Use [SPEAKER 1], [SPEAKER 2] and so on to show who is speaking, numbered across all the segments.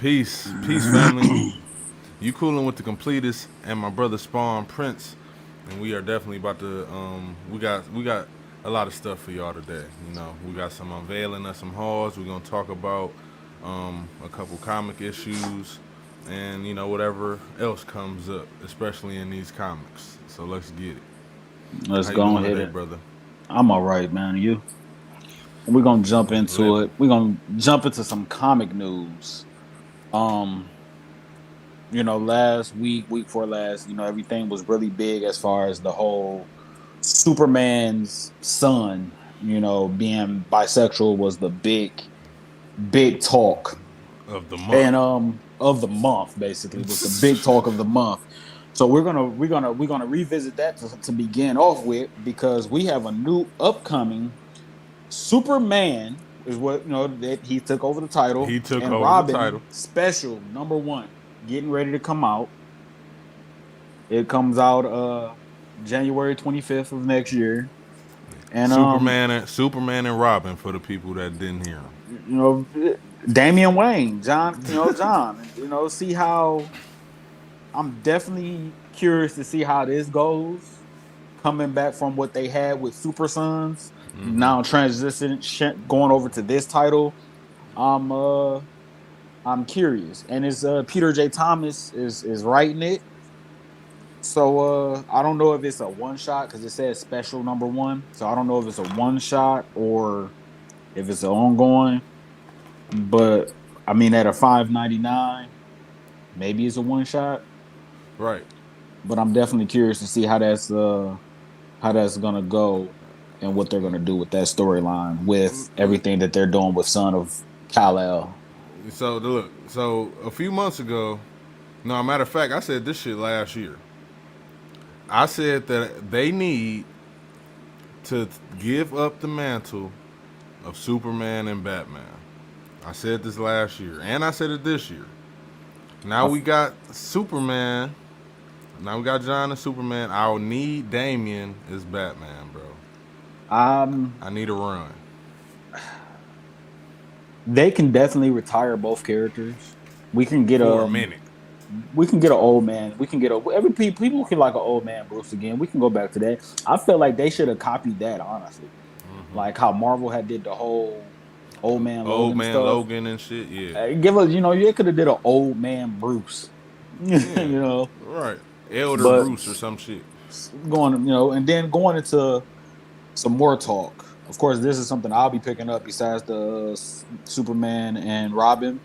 [SPEAKER 1] Peace, family. You coolin' with the Completist and my brother Spawn Prince, and we are definitely about to. We got a lot of stuff for y'all today. We got some unveiling of some hauls. We're gonna talk about a couple comic issues, and whatever else comes up, especially in these comics. So let's get it.
[SPEAKER 2] Let's
[SPEAKER 1] How you
[SPEAKER 2] go
[SPEAKER 1] doing
[SPEAKER 2] ahead
[SPEAKER 1] today,
[SPEAKER 2] it.
[SPEAKER 1] brother?
[SPEAKER 2] I'm all right, man. You? We're gonna jump into
[SPEAKER 1] Living.
[SPEAKER 2] it. We're gonna jump into some comic news. Um, last week before last, everything was really big as far as the whole Superman's son, being bisexual was the big talk.
[SPEAKER 1] Of the
[SPEAKER 2] And
[SPEAKER 1] month.
[SPEAKER 2] of the month basically was the big talk of the month. So we're gonna revisit that to begin off with because we have a new upcoming Superman is what that he took over the title,
[SPEAKER 1] He took
[SPEAKER 2] and
[SPEAKER 1] over the
[SPEAKER 2] Robin
[SPEAKER 1] title.
[SPEAKER 2] special number one getting ready to come out. It comes out January 25th of next year, and
[SPEAKER 1] Superman and Robin for the people that didn't hear him.
[SPEAKER 2] you know Damian Wayne, John, see how I'm definitely curious to see how this goes. Coming back from what they had with Super Sons, now going over to this title. I'm uh I'm curious, and it's Peter J. Thomas is writing it. So I don't know if it's a one shot because it says special number one. So I don't know if it's a one shot or if it's an ongoing. But I mean, at a 5.99, maybe it's a one shot.
[SPEAKER 1] Right.
[SPEAKER 2] But I'm definitely curious to see how that's gonna go and what they're gonna do with that storyline with everything that they're doing with Son of Kal-El.
[SPEAKER 1] So a few months ago, no, matter of fact, I said this shit last year. I said that they need to give up the mantle of Superman and Batman. I said this last year, and I said it this year. Now
[SPEAKER 2] I,
[SPEAKER 1] we got Superman. Now we got John and Superman. I'll need Damian as Batman, bro.
[SPEAKER 2] um,
[SPEAKER 1] I need a run
[SPEAKER 2] they can definitely retire both characters. We can get
[SPEAKER 1] for a minute.
[SPEAKER 2] we can get an old man. We can get a every people can like an old man Bruce again. We can go back to that. I feel like they should have copied that honestly, like how Marvel had did the whole old man
[SPEAKER 1] Old
[SPEAKER 2] Logan
[SPEAKER 1] man
[SPEAKER 2] stuff.
[SPEAKER 1] Logan and shit. Yeah,
[SPEAKER 2] Give us, you could have did an old man Bruce,
[SPEAKER 1] yeah,
[SPEAKER 2] you know.
[SPEAKER 1] right. Elder
[SPEAKER 2] But
[SPEAKER 1] Bruce or some shit.
[SPEAKER 2] going, and then going into some more talk. Of course, this is something I'll be picking up besides the Superman and Robin.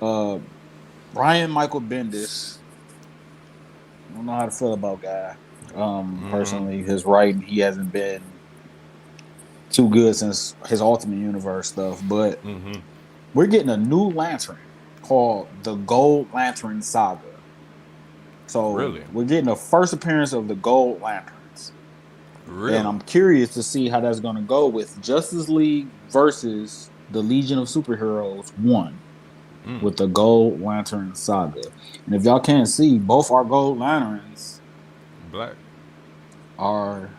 [SPEAKER 2] Uh, Brian Michael Bendis. I don't know how to feel about guy. Personally, his writing he hasn't been too good since his Ultimate Universe stuff. But we're getting a new Lantern called the Gold Lantern Saga. So
[SPEAKER 1] Really,
[SPEAKER 2] we're getting the first appearance of the Gold Lanterns. And
[SPEAKER 1] really.
[SPEAKER 2] I'm curious to see how that's going to go with Justice League versus the Legion of Superheroes 1 with the Gold Lantern Saga. And if y'all can't see, both our Gold Lanterns
[SPEAKER 1] Black.
[SPEAKER 2] are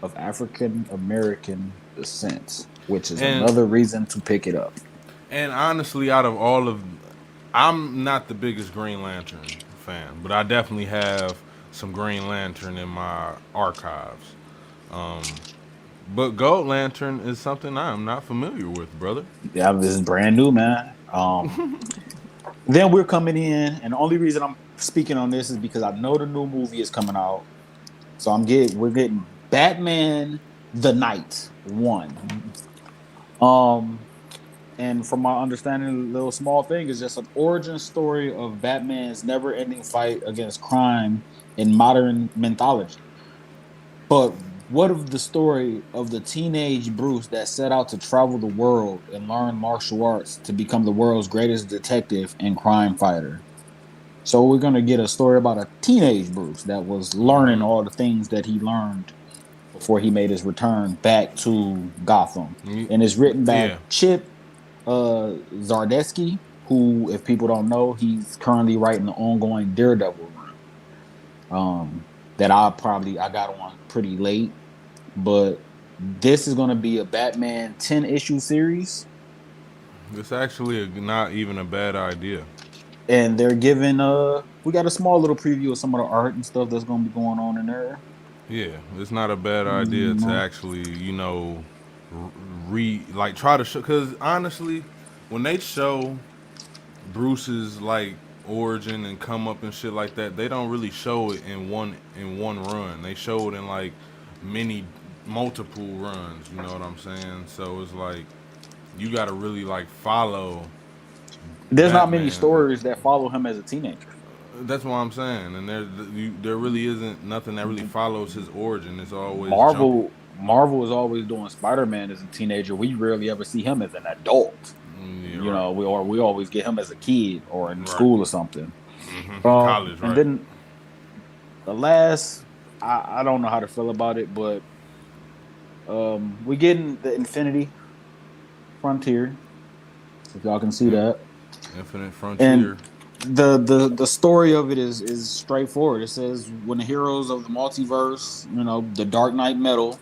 [SPEAKER 2] of African American descent, which is
[SPEAKER 1] And
[SPEAKER 2] another reason to pick it up.
[SPEAKER 1] and honestly, out of all of, I'm not the biggest Green Lantern fan, but I definitely have some Green Lantern in my archives. Um, but Gold Lantern is something I am not familiar with, brother.
[SPEAKER 2] Yeah, this is brand new, man. Then we're coming in, and the only reason I'm speaking on this is because I know the new movie is coming out. So we're getting Batman the Night 1. Um and from my understanding, a little small thing is just an origin story of Batman's never-ending fight against crime in modern mythology. But what of the story of the teenage Bruce that set out to travel the world and learn martial arts to become the world's greatest detective and crime fighter? So we're gonna get a story about a teenage Bruce that was learning all the things that he learned before he made his return back to Gotham. And it's written by
[SPEAKER 1] Yeah,
[SPEAKER 2] Chip Zardesky, who, if people don't know, he's currently writing the ongoing Daredevil run. That I got on pretty late, but this is gonna be a Batman 10 issue series.
[SPEAKER 1] it's actually not even a bad idea.
[SPEAKER 2] and they're giving we got a small little preview of some of the art and stuff that's gonna be going on in there.
[SPEAKER 1] Yeah, it's not a bad idea
[SPEAKER 2] You
[SPEAKER 1] to
[SPEAKER 2] know?
[SPEAKER 1] actually, like try to show. Because honestly, when they show Bruce's like origin and come up and shit like that, they don't really show it in one run. They show it in like many multiple runs. You know what I'm saying? So it's like you got to really like follow
[SPEAKER 2] There's not many
[SPEAKER 1] Batman.
[SPEAKER 2] stories that follow him as a teenager.
[SPEAKER 1] That's what I'm saying, and there really isn't nothing that really follows his origin. It's always jumping.
[SPEAKER 2] Marvel is always doing Spider-Man as a teenager. We rarely ever see him as an adult.
[SPEAKER 1] Yeah,
[SPEAKER 2] You
[SPEAKER 1] right,
[SPEAKER 2] know, we always get him as a kid or in
[SPEAKER 1] right.
[SPEAKER 2] school or something.
[SPEAKER 1] College,
[SPEAKER 2] And
[SPEAKER 1] right?
[SPEAKER 2] then the last, I don't know how to feel about it, but we getting the Infinity Frontier, if y'all can see
[SPEAKER 1] In-
[SPEAKER 2] that,
[SPEAKER 1] Infinite
[SPEAKER 2] and
[SPEAKER 1] Frontier.
[SPEAKER 2] the story of it is straightforward. It says when the heroes of the multiverse, you know, the Dark Knight metal,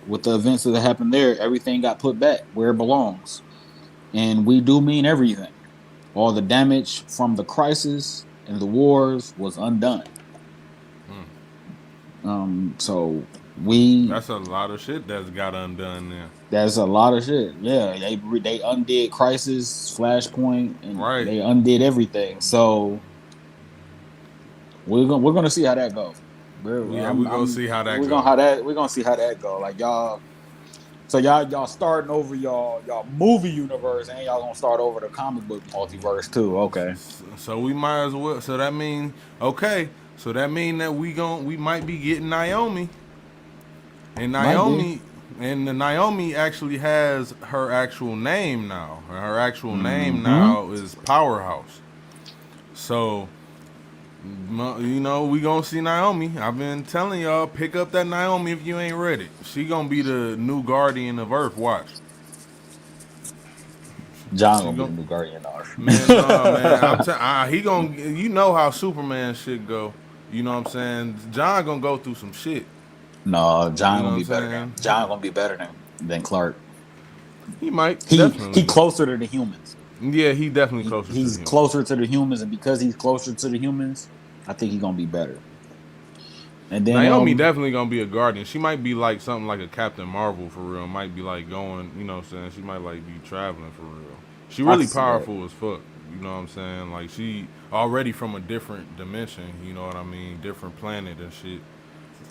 [SPEAKER 2] with the events that happened there, everything got put back where it belongs, and we do mean everything. All the damage from the crisis and the wars was undone. So we
[SPEAKER 1] That's a lot of shit that's got undone there.
[SPEAKER 2] that's a lot of shit. Yeah, they undid Crisis, Flashpoint, and
[SPEAKER 1] Right.
[SPEAKER 2] they undid everything. So we're gonna see how that go.
[SPEAKER 1] Yeah, we gonna see how that go.
[SPEAKER 2] We're gonna see how that go. Like y'all, so y'all starting over y'all movie universe, and y'all gonna start over the comic book multiverse too. Okay,
[SPEAKER 1] So we might as well. So that mean okay. So that mean that we might be getting Naomi, and
[SPEAKER 2] might be.
[SPEAKER 1] Naomi actually has her actual name now. Her actual name
[SPEAKER 2] Hmm.
[SPEAKER 1] now is Powerhouse. So we gonna see Naomi. I've been telling y'all, pick up that Naomi if you ain't ready. She gonna be the new guardian of Earth. Watch.
[SPEAKER 2] John
[SPEAKER 1] She
[SPEAKER 2] gonna be the
[SPEAKER 1] gonna
[SPEAKER 2] new Guardian of
[SPEAKER 1] Man, no, man. He gonna. You know how Superman shit go. You know what I'm saying? John gonna go through some shit.
[SPEAKER 2] No,
[SPEAKER 1] You
[SPEAKER 2] John
[SPEAKER 1] know
[SPEAKER 2] gonna
[SPEAKER 1] what I'm
[SPEAKER 2] be better than
[SPEAKER 1] saying?
[SPEAKER 2] John gonna be better than Clark.
[SPEAKER 1] He might
[SPEAKER 2] He
[SPEAKER 1] definitely.
[SPEAKER 2] closer to the humans.
[SPEAKER 1] Yeah, he definitely closer to
[SPEAKER 2] He's
[SPEAKER 1] the humans.
[SPEAKER 2] closer to the humans, and because he's closer to the humans, I think he's gonna be better. And then
[SPEAKER 1] Naomi definitely gonna be a guardian. She might be like something like a Captain Marvel for real. Might be like going. You know what I'm saying? She might like be traveling for real. She
[SPEAKER 2] I can
[SPEAKER 1] really
[SPEAKER 2] see that.
[SPEAKER 1] powerful as fuck. You know what I'm saying? Like she already from a different dimension. You know what I mean? Different planet and shit.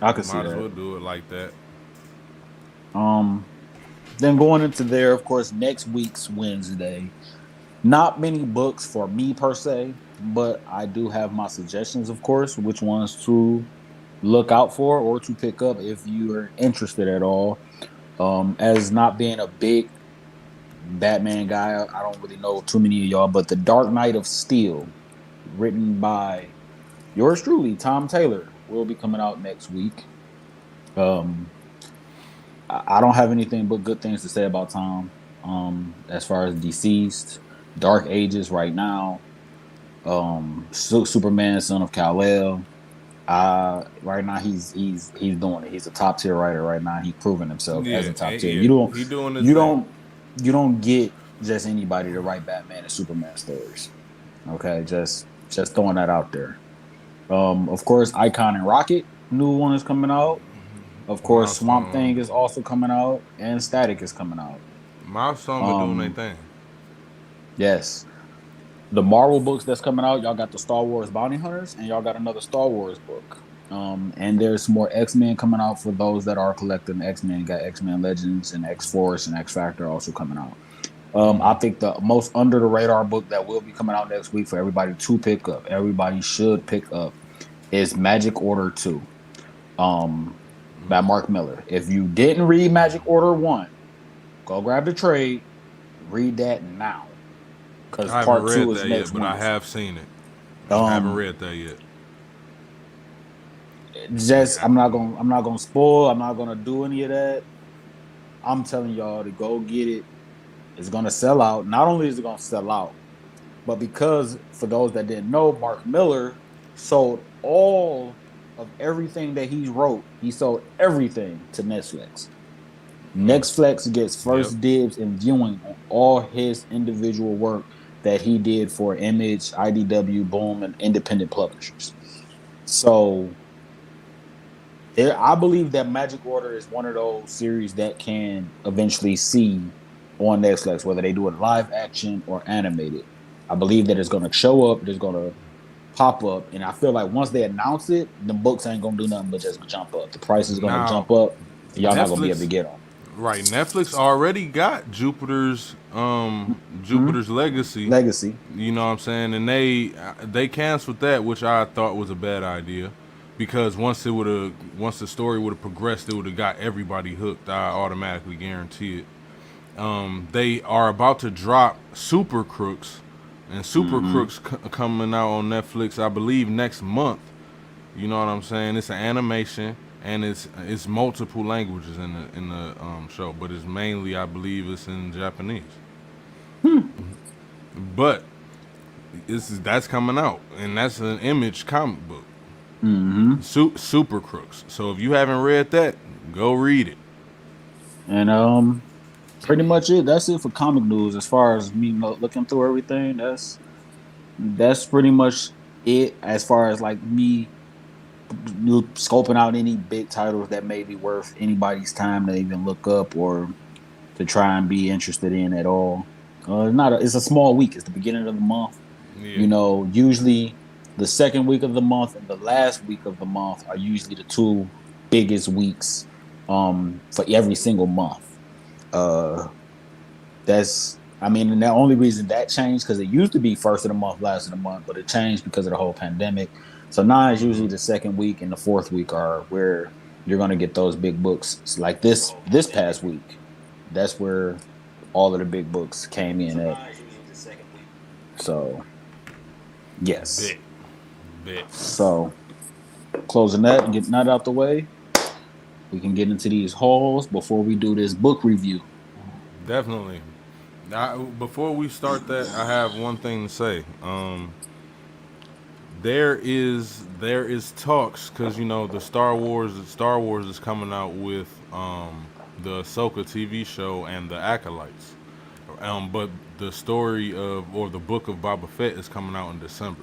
[SPEAKER 2] I can see
[SPEAKER 1] Might as
[SPEAKER 2] that.
[SPEAKER 1] well do it like that.
[SPEAKER 2] Um, then going into there, of course, next week's Wednesday. Not many books for me per se, but I do have my suggestions, of course, which ones to look out for or to pick up if you are interested at all. As not being a big Batman guy, I don't really know too many of y'all, but The Dark Knight of Steel, written by yours truly, Tom Taylor, will be coming out next week. Um, I don't have anything but good things to say about Tom. As far as deceased, Dark Ages right now, Superman, Son of Kal-El. Right now he's doing it. He's a top tier writer right now. He's proven himself as
[SPEAKER 1] Yeah,
[SPEAKER 2] a top tier.
[SPEAKER 1] yeah. He doing his
[SPEAKER 2] You
[SPEAKER 1] thing.
[SPEAKER 2] don't you don't get just anybody to write Batman and Superman stories. Okay, just throwing that out there. Of course, Icon and Rocket, new one is coming out. Of course, Swamp
[SPEAKER 1] Milestone.
[SPEAKER 2] Thing is also coming out, and Static is coming out.
[SPEAKER 1] Milestone been doing their
[SPEAKER 2] Um,
[SPEAKER 1] thing.
[SPEAKER 2] yes, the Marvel books that's coming out, y'all got the Star Wars Bounty Hunters, and y'all got another Star Wars book. And there's more X Men coming out for those that are collecting X Men. Got X Men Legends and X Force and X Factor also coming out. I think the most under the radar book that will be coming out next week for everybody to pick up, everybody should pick up, is Magic Order 2, um, by Mark Miller. If you didn't read Magic Order 1, go grab the trade, read that now, because
[SPEAKER 1] I haven't
[SPEAKER 2] part
[SPEAKER 1] read
[SPEAKER 2] 2 is
[SPEAKER 1] that yet,
[SPEAKER 2] next
[SPEAKER 1] but I
[SPEAKER 2] Wednesday.
[SPEAKER 1] have seen it. I haven't
[SPEAKER 2] Um,
[SPEAKER 1] read that yet.
[SPEAKER 2] just
[SPEAKER 1] Yeah.
[SPEAKER 2] I'm not gonna spoil. I'm not gonna do any of that. I'm telling y'all to go get it. It's gonna sell out. Not only is it gonna sell out, but because for those that didn't know, Mark Miller sold all of everything that he wrote. He sold everything to Netflix. Netflix gets
[SPEAKER 1] Yep.
[SPEAKER 2] first dibs and viewing on all his individual work that he did for Image, IDW, Boom, and independent publishers. So I believe that Magic Order is one of those series that can eventually see on Netflix, whether they do it live action or animated. I believe that it's going to show up, it's going to pop up, and I feel like once they announce it, the books ain't going to do nothing but just jump up. The price is going to
[SPEAKER 1] Now,
[SPEAKER 2] jump up, and y'all not going to be able to
[SPEAKER 1] Netflix,
[SPEAKER 2] get them.
[SPEAKER 1] right? Netflix already got
[SPEAKER 2] Mm-hmm.
[SPEAKER 1] Jupiter's Legacy.
[SPEAKER 2] Legacy.
[SPEAKER 1] You know what I'm saying? And they canceled that, which I thought was a bad idea, because once the story would have progressed, it would have got everybody hooked. I automatically guarantee it. They are about to drop Super Crooks, and Super
[SPEAKER 2] Mm-hmm.
[SPEAKER 1] Crooks coming out on Netflix, I believe, next month. You know what I'm saying? It's an animation, and it's multiple languages in the show, but it's mainly, I believe, it's in Japanese. But that's coming out, and that's an Image comic book,
[SPEAKER 2] Mm-hmm.
[SPEAKER 1] Super Crooks. So if you haven't read that, go read it.
[SPEAKER 2] And pretty much it. That's it for comic news. As far as me looking through everything, that's pretty much it. As far as like me scoping out any big titles that may be worth anybody's time to even look up or to try and be interested in at all. It's a small week. It's the beginning of the month.
[SPEAKER 1] Yeah.
[SPEAKER 2] You know, usually the second week of the month and the last week of the month are usually the two biggest weeks for every single month. Uh that's I mean, and the only reason that changed because it used to be first of the month, last of the month, but it changed because of the whole pandemic. So now it's usually the second week and the fourth week are where you're gonna get those big books. It's like this past week, that's where all of the big books came in at. So yes.
[SPEAKER 1] Bet. Bet.
[SPEAKER 2] So closing that and getting that out the way, we can get into these hauls before we do this book review.
[SPEAKER 1] Definitely. Before we start that, I have one thing to say. There is talks, because the Star Wars is coming out with the Ahsoka TV show and the Acolytes. But the story of, or the book of Boba Fett, is coming out in December.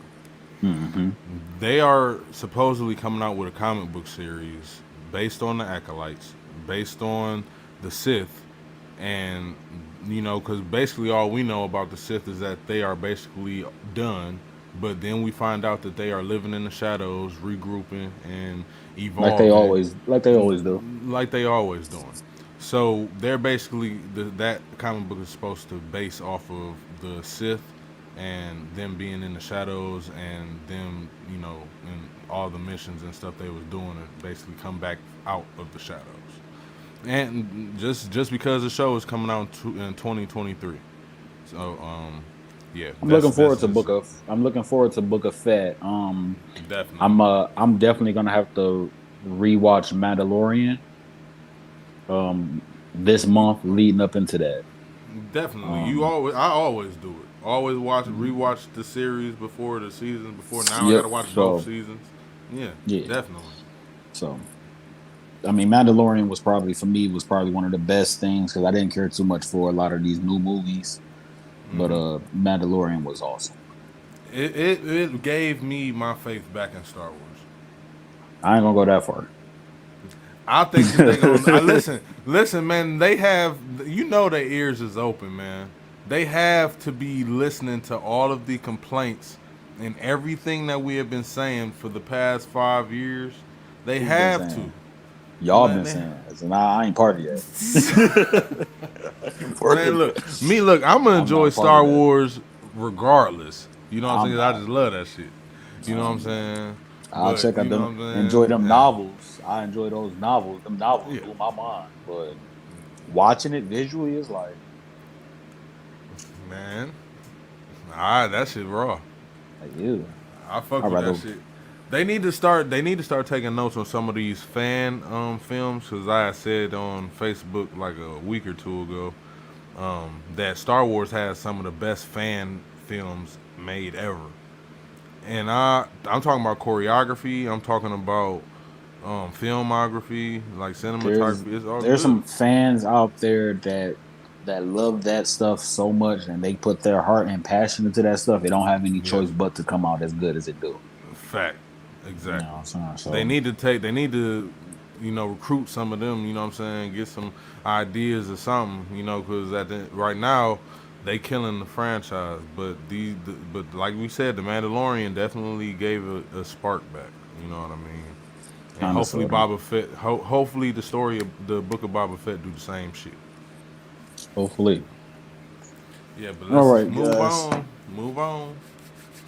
[SPEAKER 2] Mm-hmm.
[SPEAKER 1] They are supposedly coming out with a comic book series based on the Acolytes, based on the Sith, and because basically all we know about the Sith is that they are basically done. But then we find out that they are living in the shadows, regrouping and evolving,
[SPEAKER 2] Like they always do.
[SPEAKER 1] like they always doing. So they're basically that comic book is supposed to base off of the Sith and them being in the shadows, and them, and all the missions and stuff they was doing to basically come back out of the shadows. And just because the show is coming out in 2023, so yeah, that's just
[SPEAKER 2] I'm looking forward to Book of Fett.
[SPEAKER 1] definitely.
[SPEAKER 2] I'm definitely gonna have to rewatch Mandalorian this month leading up into that.
[SPEAKER 1] Definitely.
[SPEAKER 2] Um
[SPEAKER 1] I always do it. Always rewatch the series before the season before. Now I
[SPEAKER 2] yep.
[SPEAKER 1] gotta watch both
[SPEAKER 2] So
[SPEAKER 1] seasons. Yeah,
[SPEAKER 2] yeah.
[SPEAKER 1] definitely.
[SPEAKER 2] So I mean Mandalorian was probably one of the best things because I didn't care too much for a lot of these new movies. But Mandalorian was awesome.
[SPEAKER 1] It gave me my faith back in Star Wars.
[SPEAKER 2] I ain't gonna go that far.
[SPEAKER 1] I think that they gonna listen, man. They have, their ears is open, man. They have to be listening to all of the complaints and everything that we have been saying for the past 5 years. They
[SPEAKER 2] Who's been
[SPEAKER 1] have to.
[SPEAKER 2] saying? Y'all been
[SPEAKER 1] Man,
[SPEAKER 2] saying it. So nah, I ain't part of that.
[SPEAKER 1] man, look. I'm gonna
[SPEAKER 2] I'm
[SPEAKER 1] enjoy
[SPEAKER 2] not part of
[SPEAKER 1] Star
[SPEAKER 2] that.
[SPEAKER 1] Wars regardless. You know what I'm
[SPEAKER 2] I'm
[SPEAKER 1] saying? 'Cause I
[SPEAKER 2] not.
[SPEAKER 1] just love that shit. You know what I'm
[SPEAKER 2] I'm not.
[SPEAKER 1] saying?
[SPEAKER 2] I'll
[SPEAKER 1] But
[SPEAKER 2] check out
[SPEAKER 1] you know
[SPEAKER 2] them.
[SPEAKER 1] what I'm
[SPEAKER 2] Enjoy
[SPEAKER 1] saying?
[SPEAKER 2] them novels. I enjoy those novels. Them novels
[SPEAKER 1] Yeah.
[SPEAKER 2] blew my mind. But watching it visually is like,
[SPEAKER 1] Man, that shit raw.
[SPEAKER 2] ew.
[SPEAKER 1] I fuck
[SPEAKER 2] I'd
[SPEAKER 1] with that
[SPEAKER 2] rather.
[SPEAKER 1] shit. They need to start taking notes on some of these fan films, because I said on Facebook like a week or two ago that Star Wars has some of the best fan films made ever. And I'm talking about choreography. I'm talking about filmography, like
[SPEAKER 2] There's
[SPEAKER 1] cinematography. It's all
[SPEAKER 2] there's
[SPEAKER 1] good.
[SPEAKER 2] some fans out there that that love that stuff so much and they put their heart and passion into that stuff, it don't have any
[SPEAKER 1] Yeah,
[SPEAKER 2] choice but to come out as good as it do.
[SPEAKER 1] fact,
[SPEAKER 2] You know
[SPEAKER 1] exactly.
[SPEAKER 2] what I'm saying?
[SPEAKER 1] They
[SPEAKER 2] So
[SPEAKER 1] need to take. They need to, recruit some of them. You know what I'm saying? Get some ideas or something. Because right now, they killing the franchise. But like we said, the Mandalorian definitely gave a spark back. You know what I mean? And
[SPEAKER 2] kind of
[SPEAKER 1] hopefully
[SPEAKER 2] sort of.
[SPEAKER 1] Boba Fett. Hopefully the story of the book of Boba Fett do the same shit.
[SPEAKER 2] Hopefully.
[SPEAKER 1] Yeah, but
[SPEAKER 2] All
[SPEAKER 1] let's
[SPEAKER 2] right,
[SPEAKER 1] move
[SPEAKER 2] guys.
[SPEAKER 1] on. Move on.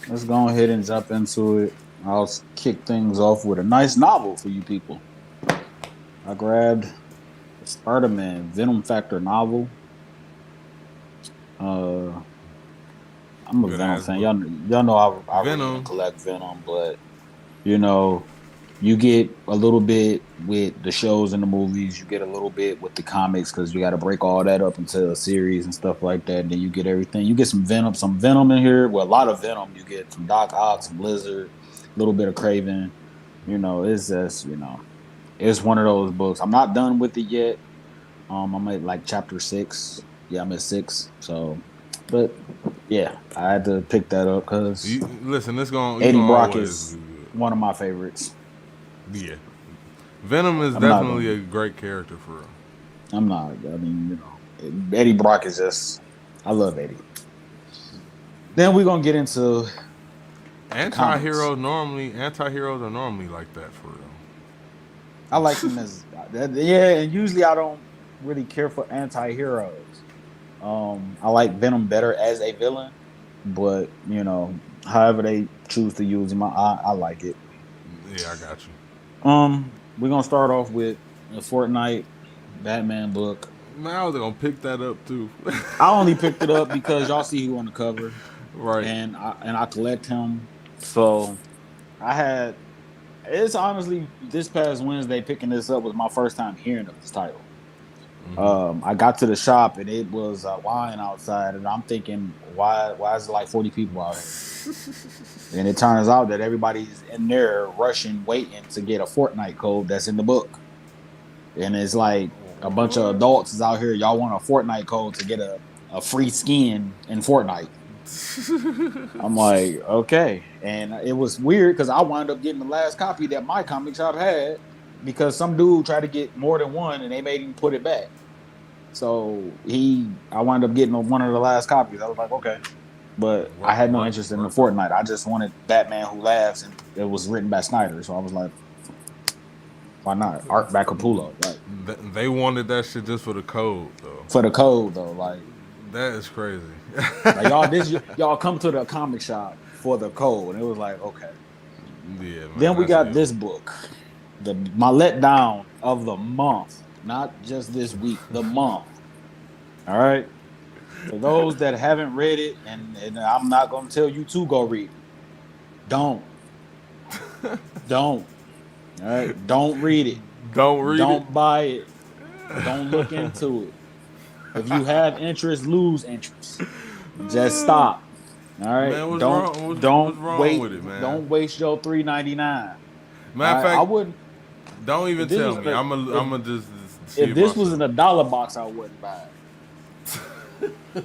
[SPEAKER 2] Let's go ahead and jump into it. I'll kick things off with a nice novel for you people. I grabbed the Spider-Man Venom Factor novel. Uh, I'm a
[SPEAKER 1] Good
[SPEAKER 2] Venom
[SPEAKER 1] ass
[SPEAKER 2] fan.
[SPEAKER 1] book.
[SPEAKER 2] Y'all know I read and
[SPEAKER 1] Venom.
[SPEAKER 2] collect Venom, but you know, you get a little bit with the shows and the movies. You get a little bit with the comics because you got to break all that up into a series and stuff like that. And then you get everything. You get some Venom in here. Well, a lot of Venom. You get some Doc Ock, some Lizard, a little bit of Craven. It's just it's one of those books. I'm not done with it yet. I'm at like chapter 6. Yeah, I'm at 6. So, but yeah, I had to pick that up because
[SPEAKER 1] Listen, it's going. You
[SPEAKER 2] Eddie
[SPEAKER 1] gonna
[SPEAKER 2] Brock
[SPEAKER 1] always
[SPEAKER 2] is
[SPEAKER 1] be good.
[SPEAKER 2] one of my favorites.
[SPEAKER 1] Yeah. Venom is
[SPEAKER 2] I'm not
[SPEAKER 1] definitely
[SPEAKER 2] gonna.
[SPEAKER 1] a great character for real.
[SPEAKER 2] I'm not. I mean, Eddie Brock is just. I love Eddie. Then we're gonna get into the comics.
[SPEAKER 1] Anti-heroes are normally like that for real.
[SPEAKER 2] I like them as yeah, and usually I don't really care for anti-heroes. I like Venom better as a villain, but however they choose to use him, I like it.
[SPEAKER 1] Yeah, I got you.
[SPEAKER 2] We're gonna start off with the Fortnite Batman book.
[SPEAKER 1] Man, I was gonna pick that up too.
[SPEAKER 2] I only picked it up because y'all see who on the cover,
[SPEAKER 1] Right.
[SPEAKER 2] and I collect him. So I had it's honestly this past Wednesday picking this up was my first time hearing of this title. I got to the shop and it was a line outside, and I'm thinking, why is it like 40 people out here? And it turns out that everybody's in there rushing, waiting to get a Fortnite code that's in the book. And it's like a bunch of
[SPEAKER 1] What?
[SPEAKER 2] adults is out here. Y'all want a Fortnite code to get a free skin in Fortnite. I'm like, okay. And it was weird because I wound up getting the last copy that my comic shop had because some dude tried to get more than one and they made him put it back. So I wound up getting one of the last copies. I was like, okay. But I
[SPEAKER 1] Work,
[SPEAKER 2] had no
[SPEAKER 1] work,
[SPEAKER 2] interest in the
[SPEAKER 1] work.
[SPEAKER 2] Fortnite. I just wanted Batman Who Laughs, and it was written by Snyder. So I was like, why not? Art by Capullo. Like,
[SPEAKER 1] They wanted that shit just for the code though.
[SPEAKER 2] for the code though.
[SPEAKER 1] That is crazy.
[SPEAKER 2] Like y'all come to the comic shop for the code. And it was like, okay.
[SPEAKER 1] Yeah, man,
[SPEAKER 2] Then we
[SPEAKER 1] that's
[SPEAKER 2] got
[SPEAKER 1] ill.
[SPEAKER 2] this book. My letdown of the month. Not just this week, the month. All right. For those that haven't read it, and I'm not gonna tell you to go read it. Don't. Don't. All right. Don't read it.
[SPEAKER 1] Don't read it.
[SPEAKER 2] Don't buy it. Don't look into it. If you have interest, lose interest. Just stop. All right.
[SPEAKER 1] Man, what's
[SPEAKER 2] Don't
[SPEAKER 1] wrong? What's
[SPEAKER 2] don't
[SPEAKER 1] wrong
[SPEAKER 2] wait.
[SPEAKER 1] with it, man?
[SPEAKER 2] Don't waste your $3.99. All
[SPEAKER 1] Matter of
[SPEAKER 2] right. I
[SPEAKER 1] fact,
[SPEAKER 2] wouldn't.
[SPEAKER 1] don't
[SPEAKER 2] If
[SPEAKER 1] even
[SPEAKER 2] this
[SPEAKER 1] tell
[SPEAKER 2] was
[SPEAKER 1] me.
[SPEAKER 2] in a
[SPEAKER 1] I'm gonna just see
[SPEAKER 2] if
[SPEAKER 1] it
[SPEAKER 2] this was
[SPEAKER 1] myself.
[SPEAKER 2] in a dollar box, I wouldn't buy it.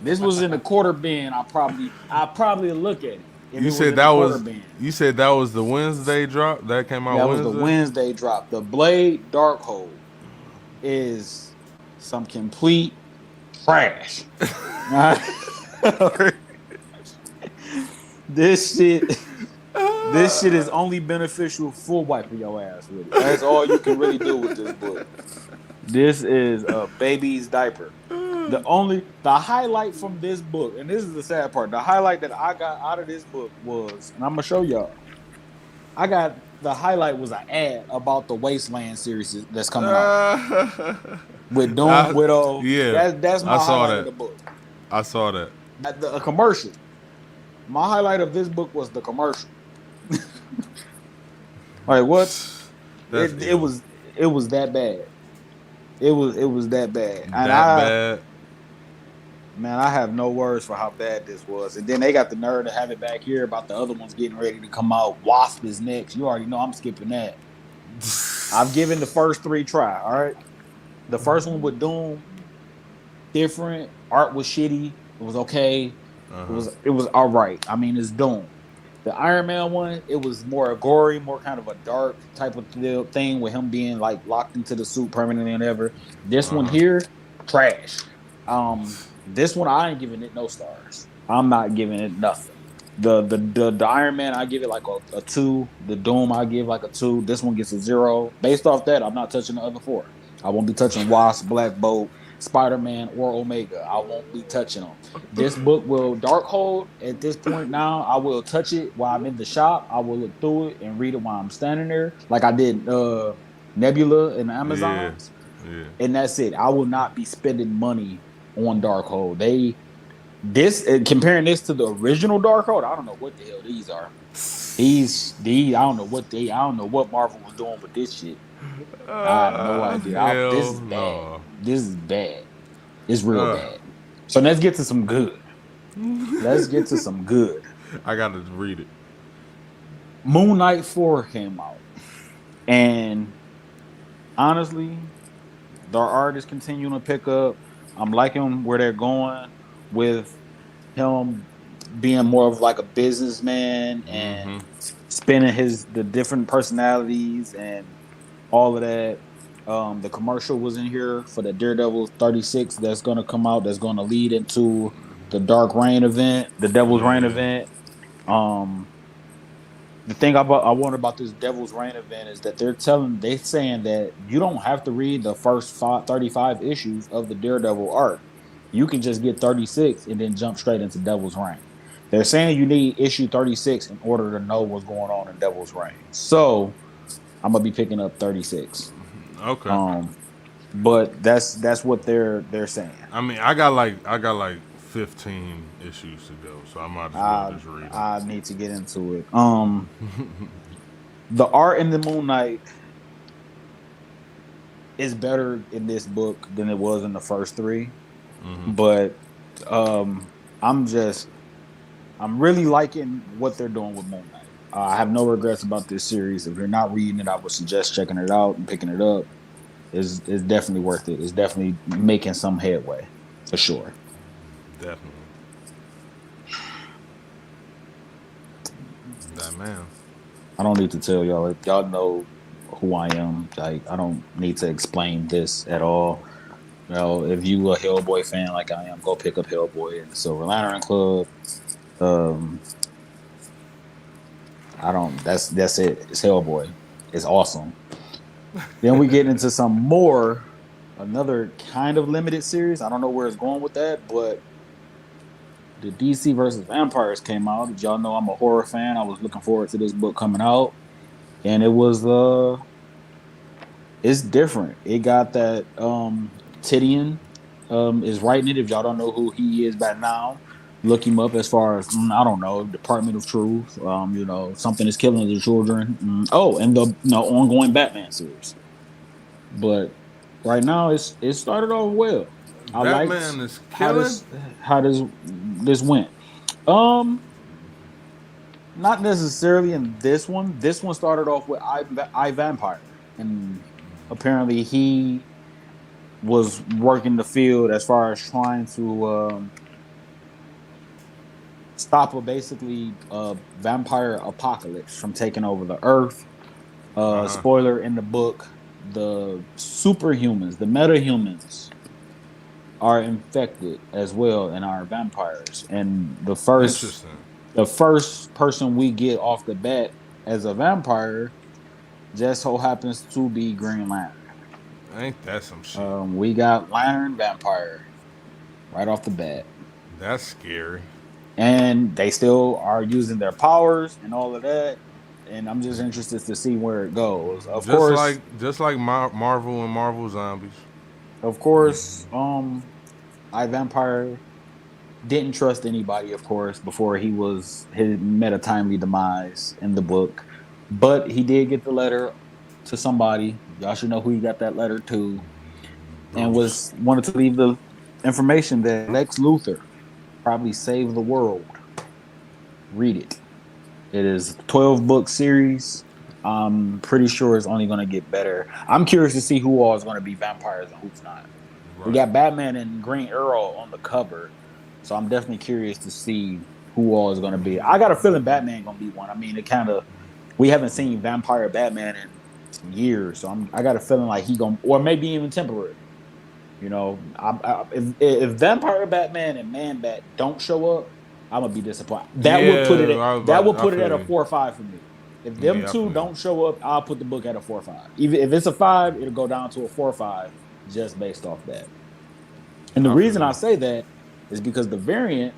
[SPEAKER 2] This was in the quarter bin. I probably look at it if
[SPEAKER 1] You
[SPEAKER 2] it was
[SPEAKER 1] said
[SPEAKER 2] in the
[SPEAKER 1] that
[SPEAKER 2] quarter
[SPEAKER 1] was
[SPEAKER 2] bin.
[SPEAKER 1] you said that was the Wednesday drop that came out
[SPEAKER 2] That was the
[SPEAKER 1] Wednesday.
[SPEAKER 2] Wednesday drop. The Blade Darkhold is some complete trash. this shit, this shit is only beneficial for wiping your ass with it. That's all you can really do with this book. This is a baby's diaper. The highlight from this book, and this is the sad part, the highlight that I got out of this book was, and I'm gonna show y'all. I got the highlight was an ad about the Wasteland series that's coming out with Doom
[SPEAKER 1] I,
[SPEAKER 2] Widow.
[SPEAKER 1] yeah,
[SPEAKER 2] That's
[SPEAKER 1] I
[SPEAKER 2] my
[SPEAKER 1] saw
[SPEAKER 2] highlight of
[SPEAKER 1] that.
[SPEAKER 2] the book.
[SPEAKER 1] I saw that.
[SPEAKER 2] A commercial. My highlight of this book was the commercial. Like what?
[SPEAKER 1] That's
[SPEAKER 2] It
[SPEAKER 1] ill.
[SPEAKER 2] was it was that bad. It was that bad. And
[SPEAKER 1] That bad.
[SPEAKER 2] I have no words for how bad this was. And then they got the nerve to have it back here about the other ones getting ready to come out. Wasp is next. You already know I'm skipping that. I've given the first 3 try. All right. The first one with Doom different. Art was shitty. It was okay.
[SPEAKER 1] Uh huh.
[SPEAKER 2] It was all right. I mean, it's Doom. The Iron Man one, it was more gory, more kind of a dark type of thing with him being like locked into the suit permanently and ever. This
[SPEAKER 1] Uh
[SPEAKER 2] one
[SPEAKER 1] huh.
[SPEAKER 2] here, trash. This one I ain't giving it no stars. I'm not giving it nothing. The Iron Man I give it like a two. The Doom I give like a two. This one gets a zero. Based off that, I'm not touching the other four. I won't be touching Wasp, Black Bolt, Spider Man, or Omega. I won't be touching them. This book will Darkhold at this point now. I will touch it while I'm in the shop. I will look through it and read it while I'm standing there, like I did Nebula and the
[SPEAKER 1] Yeah.
[SPEAKER 2] Amazons,
[SPEAKER 1] Yeah.
[SPEAKER 2] and that's it. I will not be spending money on Darkhold. Comparing this to the original Darkhold, I don't know what the hell these are. These I don't know I don't know what Marvel was doing with this shit. I have no idea. This
[SPEAKER 1] Hell
[SPEAKER 2] is bad.
[SPEAKER 1] no.
[SPEAKER 2] This is bad. It's real
[SPEAKER 1] Uh,
[SPEAKER 2] bad. So let's get to some good. Let's get to some good.
[SPEAKER 1] I gotta read it.
[SPEAKER 2] Moon Knight 4 came out. And honestly, their art is continuing to pick up. I'm liking where they're going with him being more of like a businessman
[SPEAKER 1] Mm-hmm.
[SPEAKER 2] and spinning the different personalities and all of that. The commercial was in here for the Daredevil 36 that's gonna come out. That's gonna lead into the Dark Reign event, the Devil's Reign
[SPEAKER 1] Yeah.
[SPEAKER 2] event. Um, the thing I wonder about this Devil's Reign event is that they saying that you don't have to read the first 35 issues of the Daredevil arc. You can just get 36 and then jump straight into Devil's Reign. They're saying you need issue 36 in order to know what's going on in Devil's Reign. So I'm gonna be picking up 36.
[SPEAKER 1] Okay.
[SPEAKER 2] Um, but that's what they're saying.
[SPEAKER 1] I mean, I got like 15 issues to go, so I might as well
[SPEAKER 2] I
[SPEAKER 1] just read them.
[SPEAKER 2] I need to get into it. The art in the Moon Knight is better in this book than it was in the first three.
[SPEAKER 1] Mm-hmm.
[SPEAKER 2] But um, I'm just I'm really liking what they're doing with Moon Knight. I have no regrets about this series. If you're not reading it, I would suggest checking it out and picking it up. Is definitely worth it. It's definitely making some headway for sure.
[SPEAKER 1] Definitely. That man.
[SPEAKER 2] I don't need to tell y'all. Y'all know who I am. Like I don't need to explain this at all. You know, if you a Hellboy fan like I am, go pick up Hellboy and the Silver Lantern Club. Um, I don't. That's it. It's Hellboy. It's awesome. Then we get into another kind of limited series. I don't know where it's going with that, but the DC versus Vampires came out. Did y'all know I'm a horror fan? I was looking forward to this book coming out, and it's different. It got that Tidian is writing it. If y'all don't know who he is by now, look him up. As far as I don't know, Department of Truth. Something is killing the children. Oh, and the ongoing Batman series. But right now, it started off well. I liked
[SPEAKER 1] Batman is
[SPEAKER 2] how
[SPEAKER 1] killing.
[SPEAKER 2] this went. Um, Not necessarily in this one. This one started off with I Vampire, and apparently he was working the field as far as trying to stop a vampire apocalypse from taking over the earth.
[SPEAKER 1] Uh huh.
[SPEAKER 2] Spoiler in the book: the superhumans, the metahumans, are infected as well and are vampires. And
[SPEAKER 1] Interesting.
[SPEAKER 2] the first person we get off the bat as a vampire just so happens to be Green Lantern.
[SPEAKER 1] Ain't that some shit?
[SPEAKER 2] We got Lantern Vampire right off the bat.
[SPEAKER 1] That's scary.
[SPEAKER 2] And they still are using their powers and all of that. And I'm just interested to see where it goes.
[SPEAKER 1] Just like Marvel and Marvel Zombies.
[SPEAKER 2] Of course, I Vampire didn't trust anybody, of course, before he met a timely demise in the book. But he did get the letter to somebody. Y'all should know who he got that letter to, and
[SPEAKER 1] Bruce.
[SPEAKER 2] was wanted to leave the information that Lex Luthor probably saved the world. Read it. It is a 12-book series. I'm pretty sure it's only going to get better. I'm curious to see who all is going to be vampires and who's not. We
[SPEAKER 1] Right.
[SPEAKER 2] got Batman and Green Arrow on the cover, so I'm definitely curious to see who all is going to be. I got a feeling Batman going to be one. I mean, it kind of we haven't seen Vampire Batman in years, so I got a feeling like he going or maybe even temporary. You know, if Vampire Batman and Man Bat don't show up, I'm gonna be disappointed.
[SPEAKER 1] Yeah,
[SPEAKER 2] That would
[SPEAKER 1] I
[SPEAKER 2] put it
[SPEAKER 1] feel
[SPEAKER 2] at a
[SPEAKER 1] you.
[SPEAKER 2] 4 or 5 for me. If them
[SPEAKER 1] Yeah, I
[SPEAKER 2] two
[SPEAKER 1] feel you.
[SPEAKER 2] don't show up, I'll put the book at a 4 or 5. Even if it's a 5, it'll go down to a 4 or 5 just based off that. And the
[SPEAKER 1] I feel
[SPEAKER 2] reason I
[SPEAKER 1] you.
[SPEAKER 2] say that is because the variant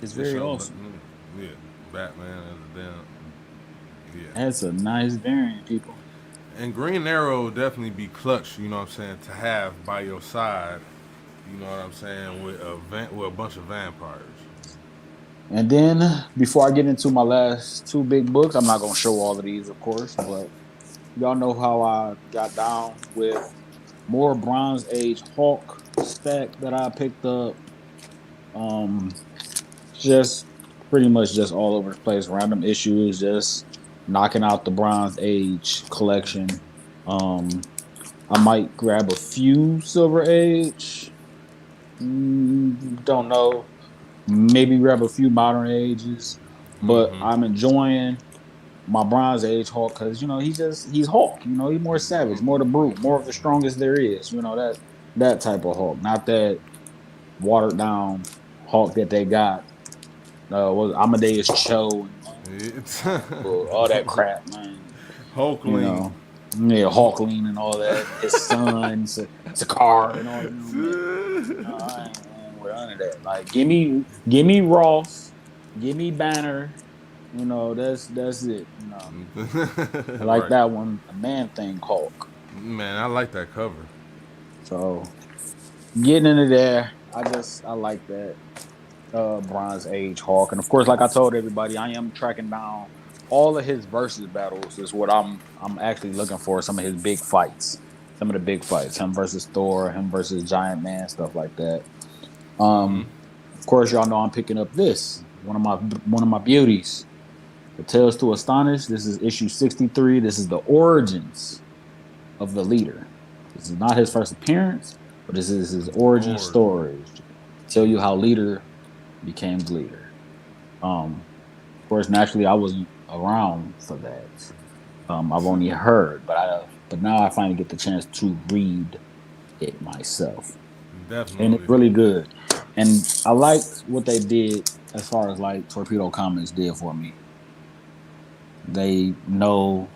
[SPEAKER 2] is
[SPEAKER 1] The
[SPEAKER 2] very
[SPEAKER 1] show,
[SPEAKER 2] awesome.
[SPEAKER 1] yeah, Batman and then yeah.
[SPEAKER 2] That's a nice variant, people.
[SPEAKER 1] And Green Arrow would definitely be clutch, you know what I'm saying, to have by your side, you know what I'm saying, with a bunch of vampires.
[SPEAKER 2] And then before I get into my last two big books, I'm not gonna show all of these, of course, but y'all know how I got down with more Bronze Age Hulk stack that I picked up. Um, just pretty much just all over the place, random issues, just knocking out the Bronze Age collection. Um, I might grab a few Silver Age. Don't know. Maybe grab a few Modern Ages, but
[SPEAKER 1] Mm-hmm.
[SPEAKER 2] I'm enjoying my Bronze Age Hulk because he's Hulk. He's more savage, more the brute, more of the strongest there is. That type of Hulk, not that watered down Hulk that they got. Was Amadeus Cho and
[SPEAKER 1] It's
[SPEAKER 2] all that crap, man. You
[SPEAKER 1] Hulkling.
[SPEAKER 2] know, yeah, Hulkling and all that. His son, Sakar, and all them. Man. No, I ain't with none of that. Like, give me Ross, give me Banner. That's it. I like
[SPEAKER 1] Right.
[SPEAKER 2] that one, a Man Thing Hulk.
[SPEAKER 1] Man, I like that cover.
[SPEAKER 2] So getting into there, I like that Bronze Age Hulk, and of course, like I told everybody, I am tracking down all of his versus battles. Is what I'm actually looking for. Some of his big fights, some of the big fights, him versus Thor, him versus Giant Man, stuff like that.
[SPEAKER 1] Mm-hmm.
[SPEAKER 2] Of course, y'all know I'm picking up this one of my beauties. The Tales to Astonish. This is issue 63. This is the origins of the leader. This is not his first appearance, but this is his origin
[SPEAKER 1] Origin.
[SPEAKER 2] story. Tell you how leader became leader. Of course, naturally, I wasn't around for that. I've only heard, but now I finally get the chance to read it myself, and it's
[SPEAKER 1] Definitely.
[SPEAKER 2] really good. And I liked what they did as far as like Torpedo Comics did for me. They know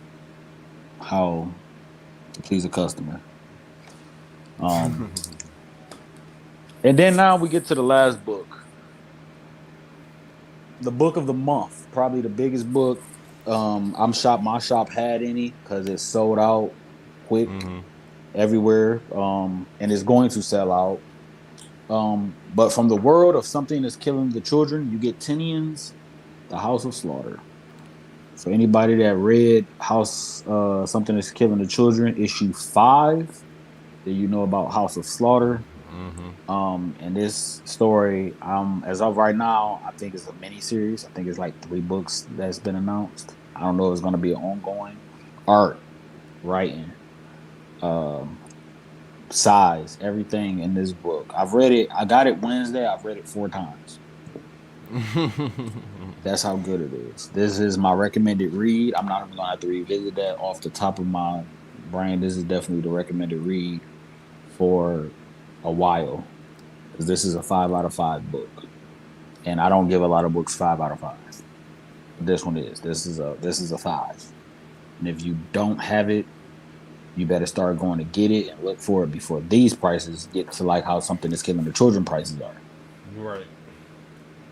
[SPEAKER 2] how to please a customer. Um, and then now we get to the last book, the book of the month, probably the biggest book. My shop had any because it sold out quick
[SPEAKER 1] Mm-hmm.
[SPEAKER 2] everywhere, and it's going to sell out. But from the world of something that's killing the children, you get Tinian's The House of Slaughter. So anybody that read Something That's Killing the Children, issue 5, that you know about House of Slaughter.
[SPEAKER 1] Mm-hmm.
[SPEAKER 2] And this story, as of right now, I think it's a mini series. I think it's like 3 books that's been announced. I don't know if it's going to be ongoing. Art, writing, um, size, everything in this book. I've read it. I got it Wednesday. I've read it 4 times. That's how good it is. This is my recommended read. I'm not even going to have to revisit that off the top of my brain. This is definitely the recommended read for a while because this is a 5 out of 5 book, and I don't give a lot of books 5 out of 5. But this one is. This is a 5, and if you don't have it, you better start going to get it and look for it before these prices get to like how Something That's Killing the Children prices are.
[SPEAKER 1] Right.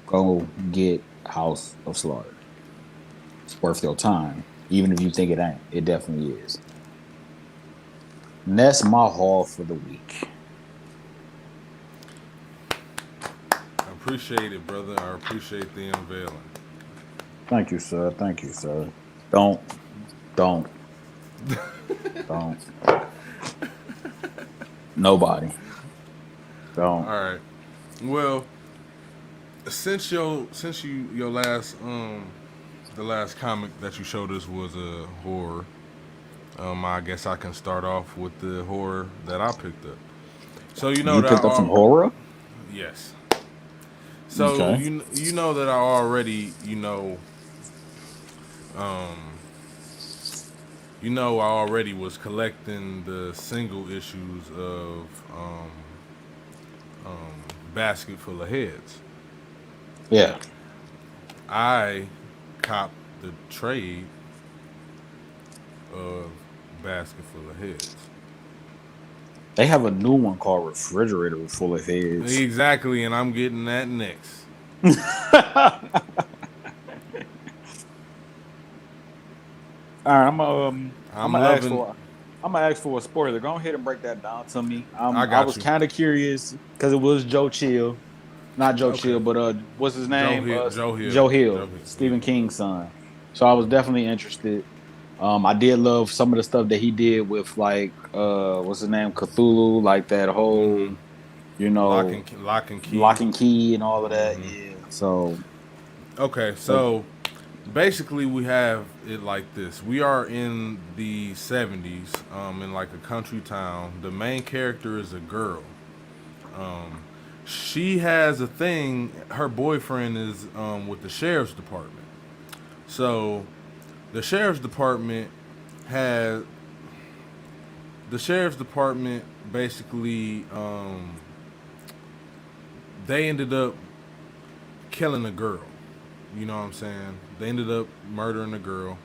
[SPEAKER 2] Go get House of Slaughter. It's worth your time, even if you think it ain't. It definitely is. And that's my haul for the week.
[SPEAKER 1] I appreciate it, brother. I appreciate the unveiling.
[SPEAKER 2] Thank you, sir. Thank you, sir. Don't, don't, don't. Nobody.
[SPEAKER 1] All
[SPEAKER 2] Don't.
[SPEAKER 1] right. Well, since your last the last comic that you showed us was a horror. I guess I can start off with the horror that I picked up. So you know
[SPEAKER 2] You
[SPEAKER 1] that
[SPEAKER 2] picked up some horror?
[SPEAKER 1] yes. So
[SPEAKER 2] Okay.
[SPEAKER 1] you know that I already um I already was collecting the single issues of Basket Full of Heads.
[SPEAKER 2] Yeah.
[SPEAKER 1] I copped the trade of Basket Full of Heads.
[SPEAKER 2] They have a new one called Refrigerator Full of Heads.
[SPEAKER 1] Exactly, and I'm getting that next.
[SPEAKER 2] All right, I'm
[SPEAKER 1] I'm
[SPEAKER 2] gonna ask
[SPEAKER 1] loving.
[SPEAKER 2] for a spoiler. Go ahead and break that down to me.
[SPEAKER 1] I
[SPEAKER 2] I
[SPEAKER 1] got
[SPEAKER 2] was
[SPEAKER 1] you.
[SPEAKER 2] kind of curious because it was Joe Chill, not Joe
[SPEAKER 1] Okay.
[SPEAKER 2] Chill, but what's his
[SPEAKER 1] Joe
[SPEAKER 2] name?
[SPEAKER 1] Hill. Joe Hill.
[SPEAKER 2] Joe
[SPEAKER 1] Joe
[SPEAKER 2] Hill,
[SPEAKER 1] Hill.
[SPEAKER 2] Stephen
[SPEAKER 1] Yeah.
[SPEAKER 2] King's son. So I was definitely interested. I did love some of the stuff that he did with like what's his name, Cthulhu, like that whole
[SPEAKER 1] Lock and key.
[SPEAKER 2] lock and key and all of that. Yeah. So
[SPEAKER 1] Okay,
[SPEAKER 2] so
[SPEAKER 1] so basically we have it like this. We are in the 70s, in like a country town. The main character is a girl. She has a thing. Her boyfriend is with the sheriff's department. So the sheriff's department has the sheriff's department basically they ended up killing a girl. You know what I'm saying? They ended up murdering a girl.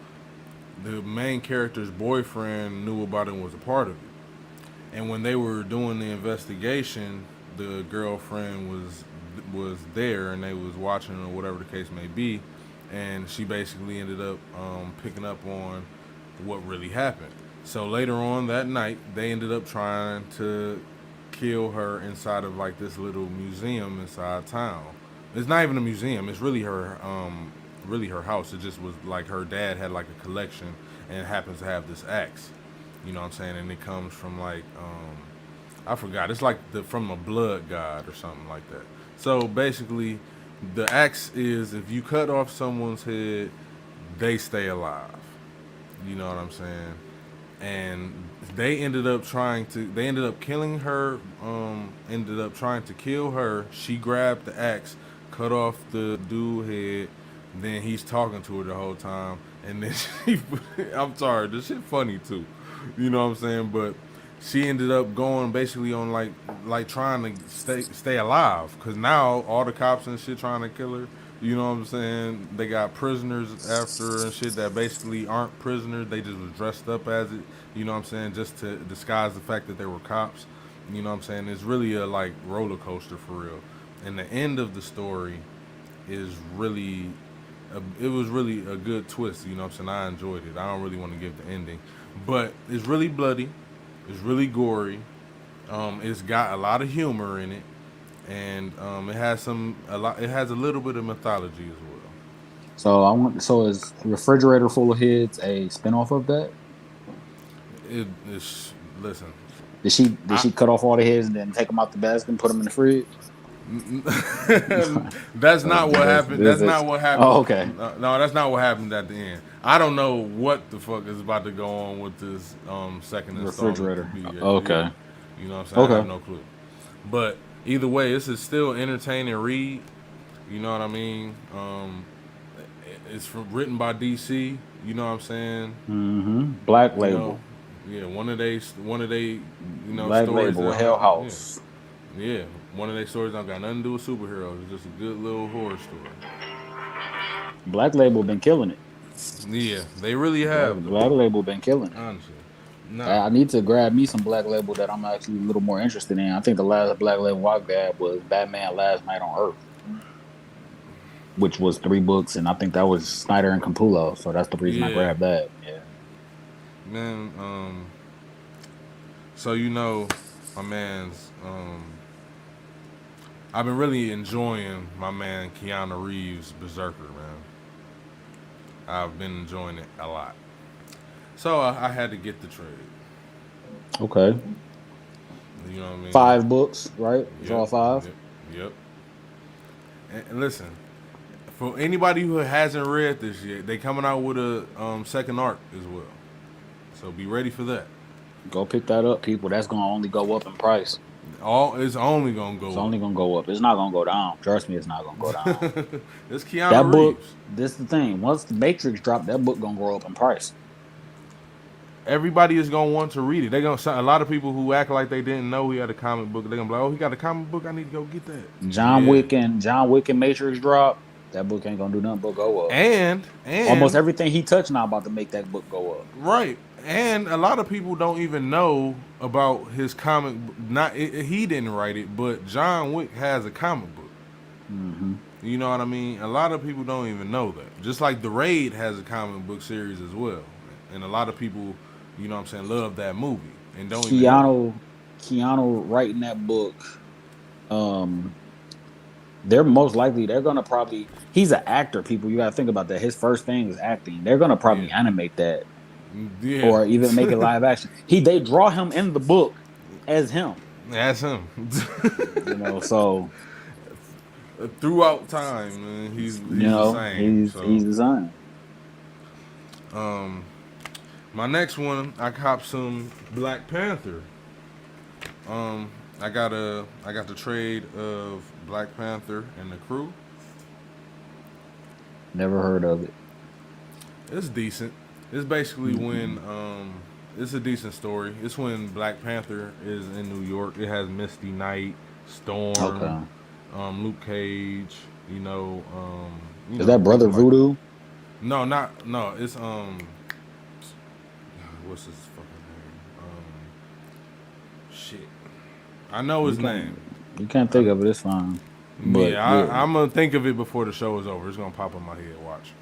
[SPEAKER 1] The main character's boyfriend knew about it and was a part of it. And when they were doing the investigation, the girlfriend was there and they was watching or whatever the case may be, and she basically ended up picking up on what really happened. So later on that night, they ended up trying to kill her inside of like this little museum inside town. It's not even a museum. It's really her house. It just was like her dad had like a collection and happens to have this axe. You know what I'm saying? And it comes from like I forgot. It's like from a blood god or something like that. So basically, the axe is if you cut off someone's head, they stay alive. You know what I'm saying? And they ended up killing her. Ended up trying to kill her. She grabbed the axe, cut off the dude head. Then he's talking to her the whole time, and then I'm sorry, this shit funny too. You know what I'm saying? But she ended up going basically on like trying to stay alive because now all the cops and shit trying to kill her. You know what I'm saying? They got prisoners after her and shit that basically aren't prisoners. They just was dressed up as it. You know what I'm saying? Just to disguise the fact that they were cops. You know what I'm saying? It's really a like roller coaster for real. And the end of the story is really it was really a good twist. You know what I'm saying? I enjoyed it. I don't really want to give the ending, but it's really bloody. It's really gory. It's got a lot of humor in it, and it has a lot. It has a little bit of mythology as well.
[SPEAKER 2] so is Refrigerator Full of Heads a spinoff of that?
[SPEAKER 1] It's listen.
[SPEAKER 2] Did
[SPEAKER 1] I
[SPEAKER 2] she cut off all the heads and then take them out the basket and put them in the fridge?
[SPEAKER 1] that's not what happened. That's
[SPEAKER 2] This.
[SPEAKER 1] not what happened.
[SPEAKER 2] Oh, okay.
[SPEAKER 1] No, that's not what happened at the end. I don't know what the fuck is about to go on with this second installment to
[SPEAKER 2] Refrigerator.
[SPEAKER 1] be. Yeah,
[SPEAKER 2] Okay.
[SPEAKER 1] you know what I'm saying. I have
[SPEAKER 2] Okay.
[SPEAKER 1] no clue. But either way, this is still entertaining read. You know what I mean? Written by DC. You know what I'm saying?
[SPEAKER 2] Black
[SPEAKER 1] You know,
[SPEAKER 2] Label.
[SPEAKER 1] yeah. One of they
[SPEAKER 2] Black
[SPEAKER 1] stories that
[SPEAKER 2] Label.
[SPEAKER 1] don't
[SPEAKER 2] Hell
[SPEAKER 1] have yeah.
[SPEAKER 2] House.
[SPEAKER 1] Yeah, one of their stories don't got nothing to do with superheroes. It's just a good little horror story.
[SPEAKER 2] Black Label been killing it.
[SPEAKER 1] Yeah, they really have though.
[SPEAKER 2] Black Label been killing it.
[SPEAKER 1] Honestly, nah.
[SPEAKER 2] I need to grab me some Black Label that I'm actually a little more interested in. I think the last Black Label I grabbed was Batman Last Night on Earth, which was 3 books, and I think that was Snyder and Capullo. So that's the reason I
[SPEAKER 1] Yeah,
[SPEAKER 2] grabbed that. Yeah.
[SPEAKER 1] man. So my man's. I've been really enjoying my man Keanu Reeves Berserker, man. I've been enjoying it a lot. So I had to get the trade.
[SPEAKER 2] Okay.
[SPEAKER 1] You know what I mean?
[SPEAKER 2] 5 books, right? It's
[SPEAKER 1] Yep.
[SPEAKER 2] all five.
[SPEAKER 1] Yep. Yep. And listen, for anybody who hasn't read this yet, they coming out with a second arc as well. So be ready for that.
[SPEAKER 2] Go pick that up, people. That's gonna only go up in price.
[SPEAKER 1] It's only gonna
[SPEAKER 2] It's
[SPEAKER 1] go
[SPEAKER 2] only gonna go up. It's not gonna go down. Trust me, it's not gonna go down.
[SPEAKER 1] up. It's
[SPEAKER 2] That
[SPEAKER 1] Keanu
[SPEAKER 2] book,
[SPEAKER 1] Reeves.
[SPEAKER 2] this the thing. Once the Matrix drop, that book gonna grow up in price.
[SPEAKER 1] Everybody is gonna want to read it. They gonna a lot of people who act like they didn't know he had a comic book. They're gonna be like, "Oh, he got a comic book. I need to go get that." Yeah,
[SPEAKER 2] John Wick and Matrix drop. That book ain't gonna do nothing but go up. Almost
[SPEAKER 1] and
[SPEAKER 2] everything he touched now about to make that book go up.
[SPEAKER 1] right, and a lot of people don't even know about his comic. Not he didn't write it, but John Wick has a comic book.
[SPEAKER 2] Hmm.
[SPEAKER 1] You know what I mean? A lot of people don't even know that. Just like The Raid has a comic book series as well, and a lot of people, you know what I'm saying, love that movie and don't even know.
[SPEAKER 2] Keanu writing that book. Um, they're most likely they're gonna probably he's an actor. People, you gotta think about that. His first thing is acting. They're gonna
[SPEAKER 1] Yeah,
[SPEAKER 2] probably animate that
[SPEAKER 1] yeah,
[SPEAKER 2] or even make it live action. They draw him in the book as him.
[SPEAKER 1] that's him.
[SPEAKER 2] So
[SPEAKER 1] Throughout time, man, he's the same.
[SPEAKER 2] he's
[SPEAKER 1] So,
[SPEAKER 2] the son.
[SPEAKER 1] um, my next one, I copped some Black Panther. Um, I got the trade of Black Panther and the crew.
[SPEAKER 2] Never heard of it.
[SPEAKER 1] It's decent. It's basically when
[SPEAKER 2] Mm-mm.
[SPEAKER 1] it's a decent story. It's when Black Panther is in New York. It has Misty Knight, Storm,
[SPEAKER 2] Okay.
[SPEAKER 1] Luke Cage.
[SPEAKER 2] Is that Brother
[SPEAKER 1] People like
[SPEAKER 2] Voodoo?
[SPEAKER 1] no, not no. It's what's his fucking name? Shit. I know
[SPEAKER 2] You
[SPEAKER 1] his
[SPEAKER 2] can't
[SPEAKER 1] name.
[SPEAKER 2] you can't
[SPEAKER 1] I,
[SPEAKER 2] think of it. It's fine. But
[SPEAKER 1] yeah,
[SPEAKER 2] yeah,
[SPEAKER 1] I'm gonna think of it before the show is over. It's gonna pop in my head. Watch.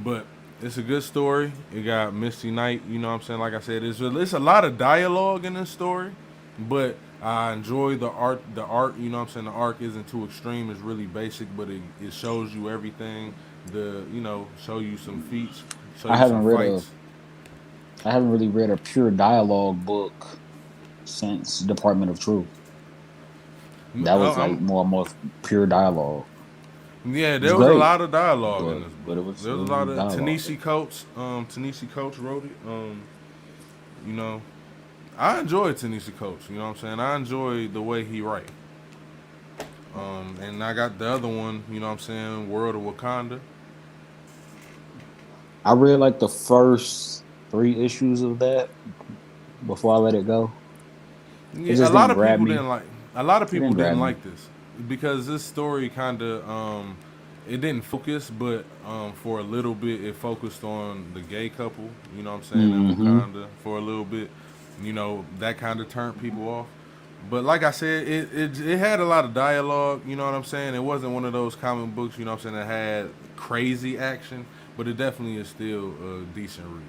[SPEAKER 1] But it's a good story. It got Misty Knight. You know what I'm saying? Like I said, it's a lot of dialogue in this story, but I enjoy the art. The art, you know what I'm saying? The arc isn't too extreme. It's really basic, but it shows you everything. Show you some feats, show
[SPEAKER 2] I
[SPEAKER 1] you some
[SPEAKER 2] haven't read a
[SPEAKER 1] fights.
[SPEAKER 2] I haven't really read a pure dialogue book since Department of Truth. That was like
[SPEAKER 1] I'm
[SPEAKER 2] more pure dialogue.
[SPEAKER 1] Yeah,
[SPEAKER 2] It's
[SPEAKER 1] there was a
[SPEAKER 2] great,
[SPEAKER 1] lot of dialogue in
[SPEAKER 2] but
[SPEAKER 1] this book.
[SPEAKER 2] but it was
[SPEAKER 1] There
[SPEAKER 2] it
[SPEAKER 1] was a
[SPEAKER 2] was
[SPEAKER 1] lot of
[SPEAKER 2] dialogue.
[SPEAKER 1] Tanisha Coates wrote it. You know, I enjoy Tanisha Coates. You know what I'm saying? I enjoy the way he write. And I got the other one. You know what I'm saying? World of Wakanda.
[SPEAKER 2] I read like the first 3 issues of that before I let it go. It
[SPEAKER 1] Yeah, a
[SPEAKER 2] just
[SPEAKER 1] lot
[SPEAKER 2] didn't
[SPEAKER 1] of
[SPEAKER 2] grab
[SPEAKER 1] people
[SPEAKER 2] me.
[SPEAKER 1] didn't like. A lot of
[SPEAKER 2] It
[SPEAKER 1] people
[SPEAKER 2] didn't grab
[SPEAKER 1] didn't
[SPEAKER 2] me.
[SPEAKER 1] like this because this story kind of it didn't focus, but for a little bit it focused on the gay couple. You know what I'm saying in
[SPEAKER 2] Hmm.
[SPEAKER 1] Wakanda for a little bit. That kind of turned people off. But like I said, it had a lot of dialogue. You know what I'm saying? It wasn't one of those comic books. You know what I'm saying that had crazy action, but it definitely is still a decent read.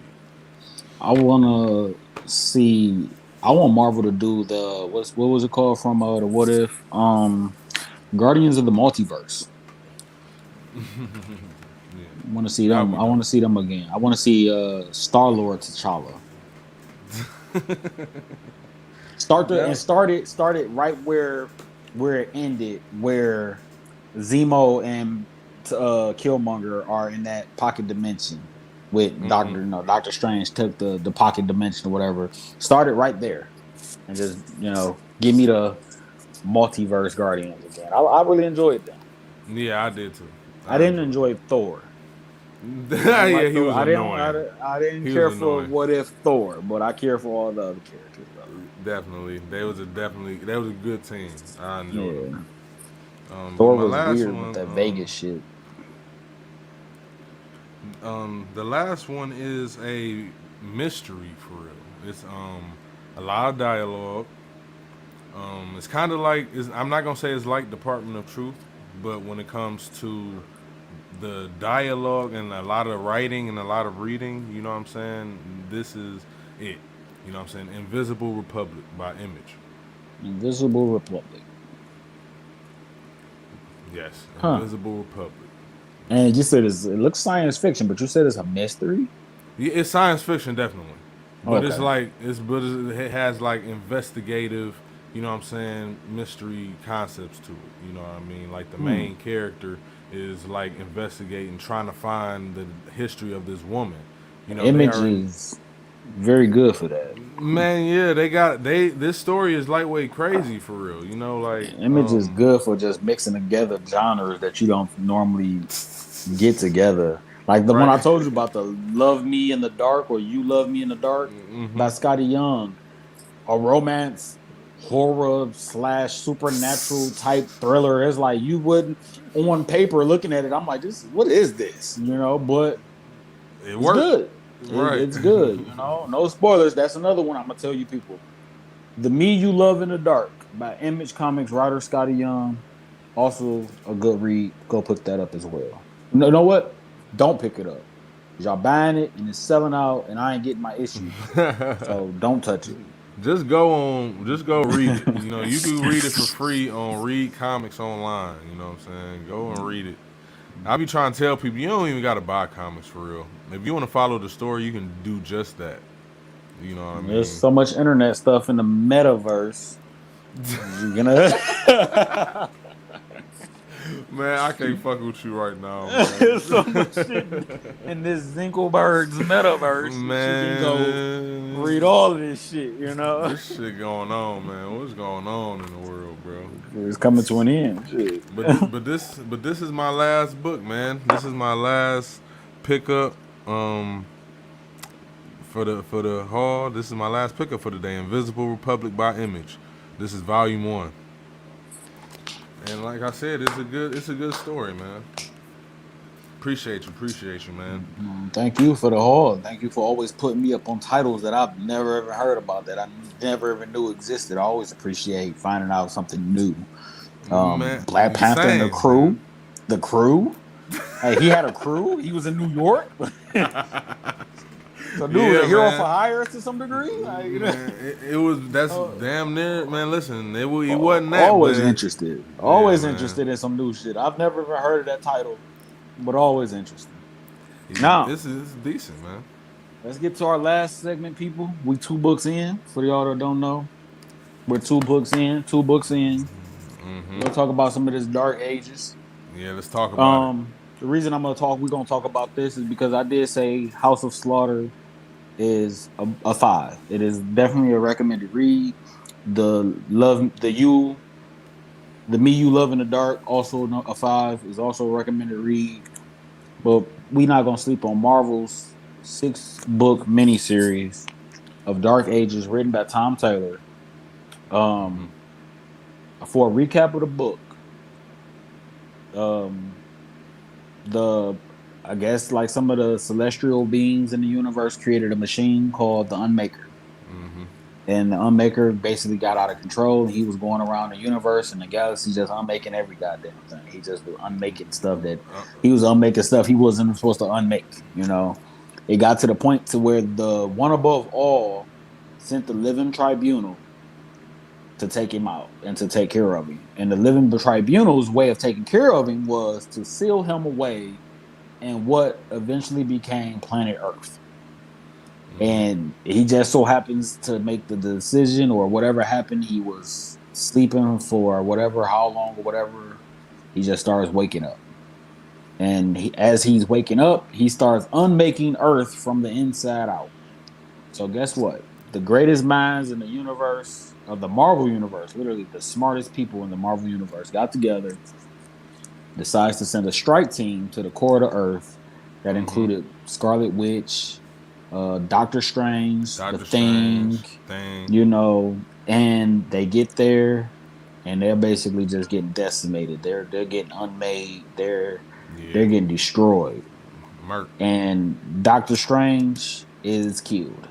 [SPEAKER 2] I wanna see. I want Marvel to do the what was it called from the What If Guardians of the Multiverse.
[SPEAKER 1] Yeah,
[SPEAKER 2] I want to see
[SPEAKER 1] that would
[SPEAKER 2] them.
[SPEAKER 1] be
[SPEAKER 2] I want
[SPEAKER 1] dope.
[SPEAKER 2] to see them again. I want to see Star Lord T'Challa.
[SPEAKER 1] That
[SPEAKER 2] Start it right where it ended, where Zemo and Killmonger are in that pocket dimension with Doctor Strange took the pocket dimension or whatever. Start it right there and just give me the multiverse Guardians again. I really enjoyed them.
[SPEAKER 1] Yeah, I did too.
[SPEAKER 2] I
[SPEAKER 1] I
[SPEAKER 2] didn't
[SPEAKER 1] enjoyed
[SPEAKER 2] enjoy Thor.
[SPEAKER 1] it.
[SPEAKER 2] I didn't
[SPEAKER 1] Yeah,
[SPEAKER 2] like
[SPEAKER 1] he
[SPEAKER 2] Thor.
[SPEAKER 1] was annoying.
[SPEAKER 2] I didn't
[SPEAKER 1] He was
[SPEAKER 2] care for
[SPEAKER 1] annoying.
[SPEAKER 2] What If Thor, but I care for all the other characters though.
[SPEAKER 1] Definitely, they was a good team. I enjoyed them.
[SPEAKER 2] Yeah.
[SPEAKER 1] But
[SPEAKER 2] Thor
[SPEAKER 1] my
[SPEAKER 2] was
[SPEAKER 1] last
[SPEAKER 2] weird with
[SPEAKER 1] one,
[SPEAKER 2] that Vegas shit.
[SPEAKER 1] the last one is a mystery for real. It's a lot of dialogue. It's kind of like I'm not gonna say it's like Department of Truth, but when it comes to the dialogue and a lot of writing and a lot of reading, you know what I'm saying? This is it. You know what I'm saying? Invisible Republic by Image.
[SPEAKER 2] Invisible Republic.
[SPEAKER 1] Yes,
[SPEAKER 2] Huh.
[SPEAKER 1] Invisible Republic.
[SPEAKER 2] And you said it looks science fiction, but you said it's a mystery?
[SPEAKER 1] Yeah, it's science fiction definitely, but
[SPEAKER 2] Okay.
[SPEAKER 1] it has like investigative, you know what I'm saying, mystery concepts to it. You know what I mean? Like the
[SPEAKER 2] Hmm.
[SPEAKER 1] main character is like investigating, trying to find the history of this woman. You know, they are in.
[SPEAKER 2] Images. very good for that.
[SPEAKER 1] Man, yeah, this story is lightweight crazy for real. You know, like
[SPEAKER 2] Image is good for just mixing together genres that you don't normally get together. Like the one I
[SPEAKER 1] right.
[SPEAKER 2] told you about, the Love Me in the Dark or You Love Me in the Dark by Scotty Young, a romance horror slash supernatural type thriller. It's like you wouldn't on paper looking at it. I'm like, this what is this? But
[SPEAKER 1] It
[SPEAKER 2] it's
[SPEAKER 1] worked.
[SPEAKER 2] good.
[SPEAKER 1] Right.
[SPEAKER 2] It's good. No spoilers. That's another one I'm gonna tell you people. The Me You Love in the Dark by Image Comics writer Scotty Young. Also a good read. Go pick that up as well. You know what? Don't pick it up. Y'all buying it and it's selling out and I ain't getting my issue. So don't touch it.
[SPEAKER 1] Just go read it. You know, you can read it for free on Read Comics Online. You know what I'm saying? Go and read it. I be trying to tell people you don't even gotta buy comics for real. If you want to follow the story, you can do just that. You know what I
[SPEAKER 2] There's
[SPEAKER 1] mean?
[SPEAKER 2] so much internet stuff in the metaverse. You're gonna
[SPEAKER 1] Man, I can't fuck with you right now, man.
[SPEAKER 2] there's so much shit in this Zinkelberg's metaverse that you can go read
[SPEAKER 1] Man,
[SPEAKER 2] all of this shit.
[SPEAKER 1] this shit going on, man. What's going on in the world, bro?
[SPEAKER 2] It's coming to an end. Shit.
[SPEAKER 1] But this is my last book, man. This is my last pickup. For the haul. This is my last pickup for the day. Invisible Republic by Image. This is volume 1. And like I said, it's a good story, man. Appreciate you, man.
[SPEAKER 2] Thank you for the haul. Thank you for always putting me up on titles that I've never ever heard about, that I never even knew existed. I always appreciate finding out something new.
[SPEAKER 1] Man,
[SPEAKER 2] Black Panther and the
[SPEAKER 1] same, man.
[SPEAKER 2] crew. The crew. Hey, he had a crew. He was in New York. So dude was
[SPEAKER 1] Yeah,
[SPEAKER 2] a hero for
[SPEAKER 1] man.
[SPEAKER 2] hire to some degree.
[SPEAKER 1] Man, it was that's damn near, man. Listen, it wasn't that,
[SPEAKER 2] Always
[SPEAKER 1] but
[SPEAKER 2] interested.
[SPEAKER 1] yeah,
[SPEAKER 2] Always
[SPEAKER 1] man.
[SPEAKER 2] interested in some new shit. I've never even heard of that title, but always interested. Now,
[SPEAKER 1] This is decent, man.
[SPEAKER 2] let's get to our last segment, people. We 2 books in. For y'all that don't know, we're 2 books in. 2 books in. We're gonna talk about some of this Dark Ages.
[SPEAKER 1] Yeah, let's talk about it.
[SPEAKER 2] The reason we're gonna talk about this is because I did say House of Slaughter is a 5. It is definitely a recommended read. The Me You Love in the Dark, also a 5, is also a recommended read. But we not gonna sleep on Marvel's 6-book miniseries of Dark Ages, written by Tom Taylor. Um, for a recap of the book, um, the I guess like some of the celestial beings in the universe created a machine called the Unmaker. And the Unmaker basically got out of control. He was going around the universe and the galaxy just unmaking every goddamn thing. He just was unmaking stuff that he was unmaking stuff he wasn't supposed to unmake. It got to the point to where the one above all sent the living tribunal to take him out and to take care of him. And the living tribunal's way of taking care of him was to seal him away in what eventually became planet Earth. And he just so happens to make the decision, or whatever happened, he was sleeping for whatever, how long or whatever, he just starts waking up. And as he's waking up, he starts unmaking Earth from the inside out. So guess what? The greatest minds in the universe, of the Marvel universe, literally the smartest people in the Marvel universe, got together, decides to send a strike team to the core of the Earth that included Scarlet Witch, Doctor Strange, the
[SPEAKER 1] Doctor
[SPEAKER 2] Thing,
[SPEAKER 1] Strange thing.
[SPEAKER 2] and they get there, and they're basically just getting decimated. They're getting unmade. They're
[SPEAKER 1] Yeah,
[SPEAKER 2] getting destroyed,
[SPEAKER 1] Merc.
[SPEAKER 2] and Doctor Strange is killed.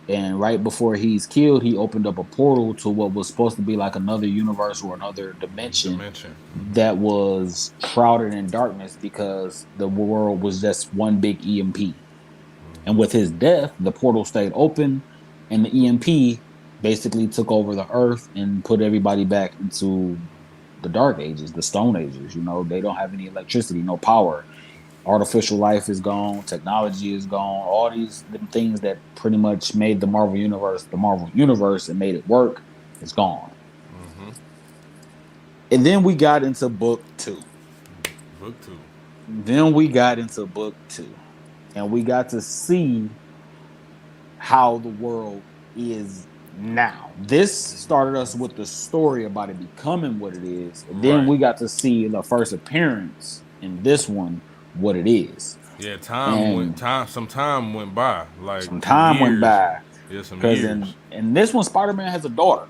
[SPEAKER 2] And right before he's killed, he opened up a portal to what was supposed to be like another universe or another dimension
[SPEAKER 1] Dimension.
[SPEAKER 2] that was shrouded in darkness because the world was just one big EMP. And with his death, the portal stayed open, and the EMP basically took over the Earth and put everybody back into the Dark Ages, the Stone Ages. They don't have any electricity, no power. Artificial life is gone, technology is gone. All these things that pretty much made the Marvel universe, and made it work, is gone. And then we got into book 2.
[SPEAKER 1] Book 2.
[SPEAKER 2] Then we got into book 2, and we got to see how the world is now. This started us with the story about it becoming what it is, and then
[SPEAKER 1] Right.
[SPEAKER 2] we got to see the first appearance in this one what it is.
[SPEAKER 1] Yeah,
[SPEAKER 2] And
[SPEAKER 1] some time went by, like
[SPEAKER 2] some
[SPEAKER 1] some
[SPEAKER 2] time went
[SPEAKER 1] years.
[SPEAKER 2] by
[SPEAKER 1] Yeah, some
[SPEAKER 2] because
[SPEAKER 1] years.
[SPEAKER 2] in this one, Spider-Man has a daughter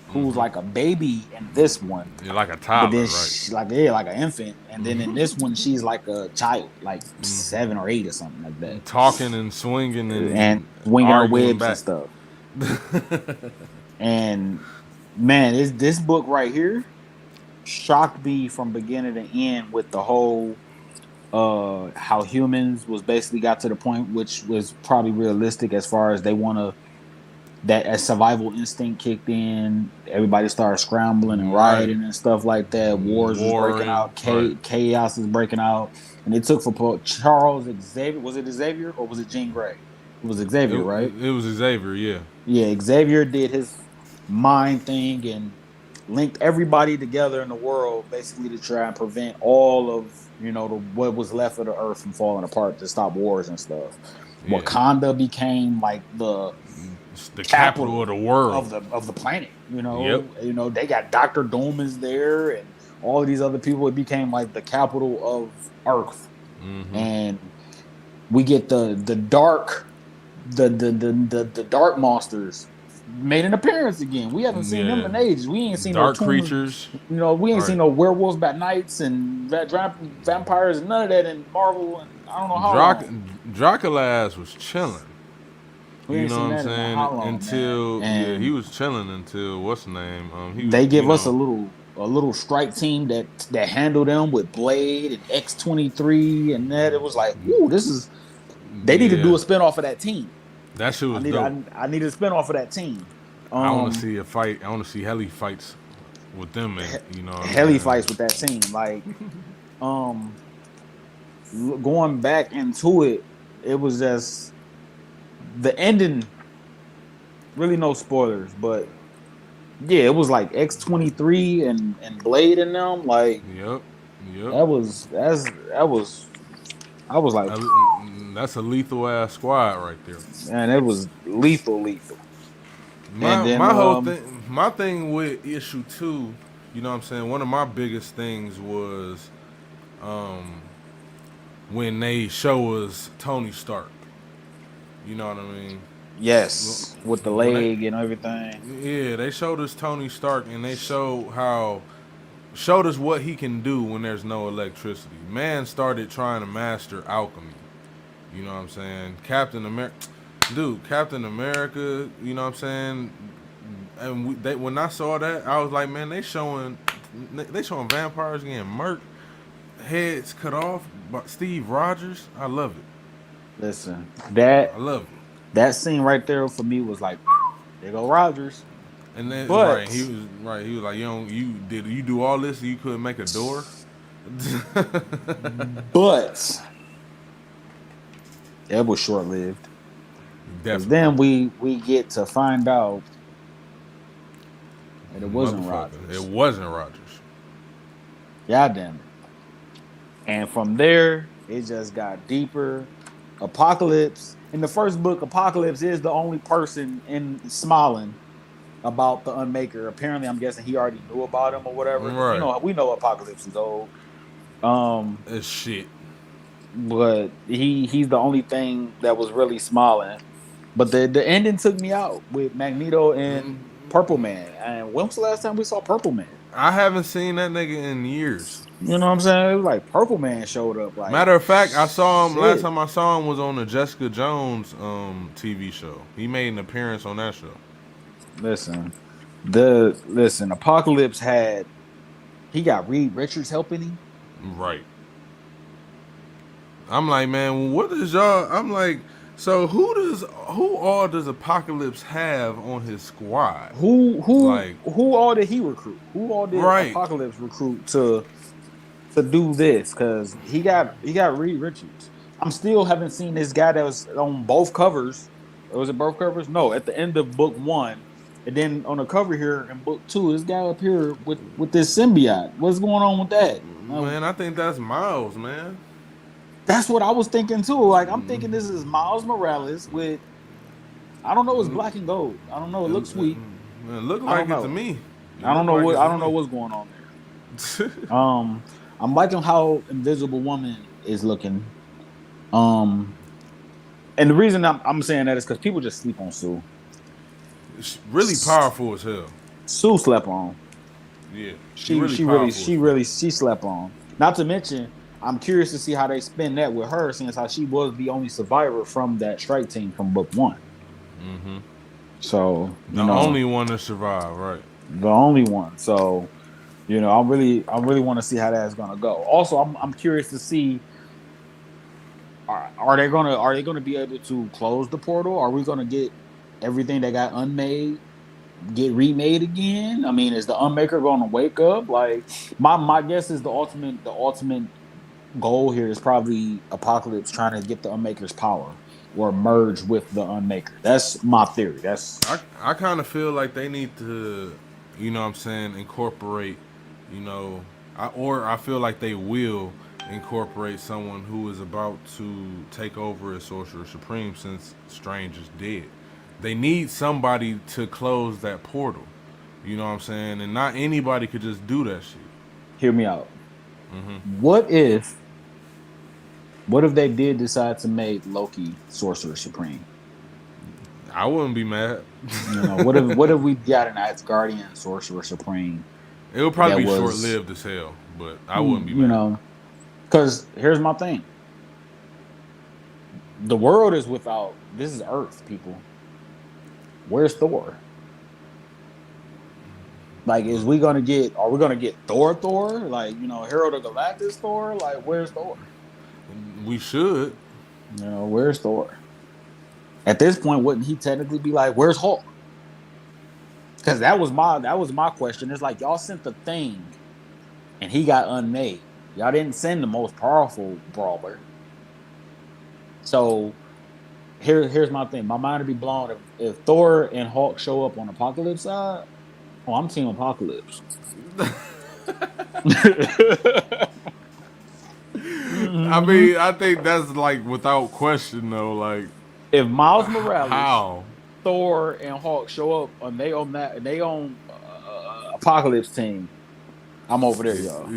[SPEAKER 2] who's like a baby in this one,
[SPEAKER 1] Yeah, like a
[SPEAKER 2] but then
[SPEAKER 1] toddler, right?
[SPEAKER 2] she, like an infant, and then in this one she's like a child, like 7 or 8 or something like that,
[SPEAKER 1] Talking and swinging
[SPEAKER 2] and
[SPEAKER 1] and
[SPEAKER 2] winging her
[SPEAKER 1] arguing
[SPEAKER 2] webs and
[SPEAKER 1] back.
[SPEAKER 2] stuff. And man, this book right here shocked me from beginning to end with the whole how humans was basically got to the point which was probably realistic as far as they want to that as survival instinct kicked in, everybody started scrambling and
[SPEAKER 1] Right.
[SPEAKER 2] rioting and stuff like that. Wars was breaking
[SPEAKER 1] Warring.
[SPEAKER 2] out,
[SPEAKER 1] Right.
[SPEAKER 2] chaos is breaking out, and it took for Charles Xavier. Was it Xavier or was it Jean Grey? It was
[SPEAKER 1] It,
[SPEAKER 2] Xavier, right?
[SPEAKER 1] it was Xavier, yeah.
[SPEAKER 2] Yeah, Xavier did his mind thing and linked everybody together in the world basically to try and prevent all of what was left of the earth from falling apart to stop wars and stuff.
[SPEAKER 1] Yeah.
[SPEAKER 2] Wakanda became like the
[SPEAKER 1] It's the capital of
[SPEAKER 2] capital
[SPEAKER 1] the world.
[SPEAKER 2] of the planet.
[SPEAKER 1] Yep.
[SPEAKER 2] They got Doctor Doom is there and all of these other people. It became like the capital of Earth, and we get the dark the dark monsters made an appearance again. We haven't seen them
[SPEAKER 1] Yeah.
[SPEAKER 2] in ages. We ain't seen no
[SPEAKER 1] Dark
[SPEAKER 2] tomb.
[SPEAKER 1] creatures.
[SPEAKER 2] We ain't seen
[SPEAKER 1] Right.
[SPEAKER 2] no werewolves by nights and vampires and none of that in Marvel. And I don't know how
[SPEAKER 1] Drac-
[SPEAKER 2] long.
[SPEAKER 1] Dracula's was chilling.
[SPEAKER 2] We
[SPEAKER 1] You
[SPEAKER 2] ain't
[SPEAKER 1] know what
[SPEAKER 2] seen
[SPEAKER 1] I'm
[SPEAKER 2] that in a
[SPEAKER 1] saying?
[SPEAKER 2] how long, man.
[SPEAKER 1] Until yeah, he
[SPEAKER 2] And
[SPEAKER 1] was chilling until what's the name? He was
[SPEAKER 2] they give us a little strike team that handled them with Blade and X-23 and that. It was like, ooh, this is they need to
[SPEAKER 1] yeah.
[SPEAKER 2] do a spinoff of that team.
[SPEAKER 1] That shit
[SPEAKER 2] I
[SPEAKER 1] was
[SPEAKER 2] need
[SPEAKER 1] dope.
[SPEAKER 2] I need a spinoff of that team.
[SPEAKER 1] I want to
[SPEAKER 2] Um,
[SPEAKER 1] see a fight. I want to see heli fights with them in it. You know what I'm
[SPEAKER 2] Heli
[SPEAKER 1] saying?
[SPEAKER 2] fights with that team. Like, um, going back into it, it was just the ending. Really, no spoilers, but yeah, it was like X-23 and Blade in them. Like
[SPEAKER 1] Yep. Yep.
[SPEAKER 2] that was I was like,
[SPEAKER 1] That's a lethal ass squad right there.
[SPEAKER 2] man, it was lethal. And then
[SPEAKER 1] My whole thing, my thing with issue 2, you know what I'm saying? One of my biggest things was when they show us Tony Stark. You know what I mean?
[SPEAKER 2] yes, with the
[SPEAKER 1] When they
[SPEAKER 2] leg and everything.
[SPEAKER 1] Yeah, they showed us Tony Stark and they showed us what he can do when there's no electricity. Man started trying to master alchemy. You know what I'm saying? Captain America, you know what I'm saying? And when I saw that, I was like, man, they showing vampires getting murked, heads cut off by Steve Rogers. I love it.
[SPEAKER 2] Listen,
[SPEAKER 1] I love it.
[SPEAKER 2] that scene right there for me was like, there go Rogers.
[SPEAKER 1] And then
[SPEAKER 2] But
[SPEAKER 1] he was like, you do all this and you couldn't make a door?
[SPEAKER 2] but it was short lived because
[SPEAKER 1] Definitely.
[SPEAKER 2] then we get to find out that it wasn't
[SPEAKER 1] Motherfucker. It
[SPEAKER 2] Rogers.
[SPEAKER 1] wasn't Rogers.
[SPEAKER 2] God damn it! And from there, it just got deeper. Apocalypse in the first book, Apocalypse is the only person in smiling about the Unmaker. Apparently, I'm guessing he already knew about him or whatever. Because
[SPEAKER 1] Right.
[SPEAKER 2] we know Apocalypse is old. Um,
[SPEAKER 1] It's shit.
[SPEAKER 2] but he's the only thing that was really smiling. But the ending took me out with Magneto and Purple Man. And when was the last time we saw Purple Man?
[SPEAKER 1] I haven't seen that nigga in years.
[SPEAKER 2] You know what I'm saying? It was like Purple Man showed up. Like
[SPEAKER 1] Matter of fact, I saw him last
[SPEAKER 2] shit.
[SPEAKER 1] time I saw him was on the Jessica Jones TV show. He made an appearance on that show.
[SPEAKER 2] Listen, Apocalypse he got Reed Richards helping him.
[SPEAKER 1] Right. I'm like, man, what is y'all? I'm like, so who all does Apocalypse have on his squad? Like,
[SPEAKER 2] Who all did he recruit? Who all did
[SPEAKER 1] right.
[SPEAKER 2] Apocalypse recruit to do this? Because he got Reed Richards. I'm still haven't seen this guy that was on both covers. Or was it both covers? No, at the end of book 1. And then on the cover here in book 2, this guy up here with this symbiote. What's going on with that?
[SPEAKER 1] Man, I think that's Miles, man.
[SPEAKER 2] That's what I was thinking too. Like I'm thinking this is Miles Morales with I don't know. It's black and gold. I don't know. It
[SPEAKER 1] It,
[SPEAKER 2] looks
[SPEAKER 1] it,
[SPEAKER 2] sweet.
[SPEAKER 1] it looked
[SPEAKER 2] I don't
[SPEAKER 1] like it to
[SPEAKER 2] know.
[SPEAKER 1] me. It
[SPEAKER 2] I don't
[SPEAKER 1] looked
[SPEAKER 2] know
[SPEAKER 1] like
[SPEAKER 2] what
[SPEAKER 1] it
[SPEAKER 2] I
[SPEAKER 1] to
[SPEAKER 2] don't know
[SPEAKER 1] me.
[SPEAKER 2] what's going on there. I'm liking how Invisible Woman is looking. Um, and the reason I'm saying that is because people just sleep on Sue.
[SPEAKER 1] It's really powerful as hell.
[SPEAKER 2] Sue slept on.
[SPEAKER 1] Yeah, she
[SPEAKER 2] She
[SPEAKER 1] really
[SPEAKER 2] she really
[SPEAKER 1] powerful as
[SPEAKER 2] she
[SPEAKER 1] fuck.
[SPEAKER 2] really she slept on. Not to mention, I'm curious to see how they spin that with her, since how she was the only survivor from that strike team from book one. So
[SPEAKER 1] The only one to survive, right?
[SPEAKER 2] the only one. So I really want to see how that's gonna go. Also, I'm curious to see, are they gonna be able to close the portal? Are we gonna get everything that got unmade get remade again? I mean, is the unmaker gonna wake up? Like my guess is the ultimate goal here is probably Apocalypse trying to get the Unmaker's power or merge with the Unmaker. That's my theory. That's
[SPEAKER 1] I kind of feel like they need to, you know what I'm saying, incorporate, you know, I feel like they will incorporate someone who is about to take over as Sorcerer Supreme since Strange is dead. They need somebody to close that portal. You know what I'm saying? And not anybody could just do that shit.
[SPEAKER 2] hear me out. What if they did decide to make Loki Sorcerer Supreme?
[SPEAKER 1] I wouldn't be mad.
[SPEAKER 2] What if we got an Asgardian Sorcerer Supreme
[SPEAKER 1] It would
[SPEAKER 2] that
[SPEAKER 1] probably be short
[SPEAKER 2] was
[SPEAKER 1] lived as hell, but I wouldn't be
[SPEAKER 2] you
[SPEAKER 1] mad.
[SPEAKER 2] know because here's my thing. The world is without, this is Earth, people. Where's Thor? Like, are we gonna get Thor? Like, Hero the Galactus Thor? Like, where's Thor?
[SPEAKER 1] We should.
[SPEAKER 2] Where's Thor? At this point, wouldn't he technically be like, where's Hulk? Because that was my question. It's like y'all sent the thing and he got unmade. Y'all didn't send the most powerful brawler. So here's my thing. My mind would be blown if Thor and Hulk show up on Apocalypse side. Oh, I'm team Apocalypse.
[SPEAKER 1] I mean, I think that's like without question though. Like,
[SPEAKER 2] If Miles Morales,
[SPEAKER 1] how?
[SPEAKER 2] Thor, and Hulk show up and they own Apocalypse team, I'm over there, y'all.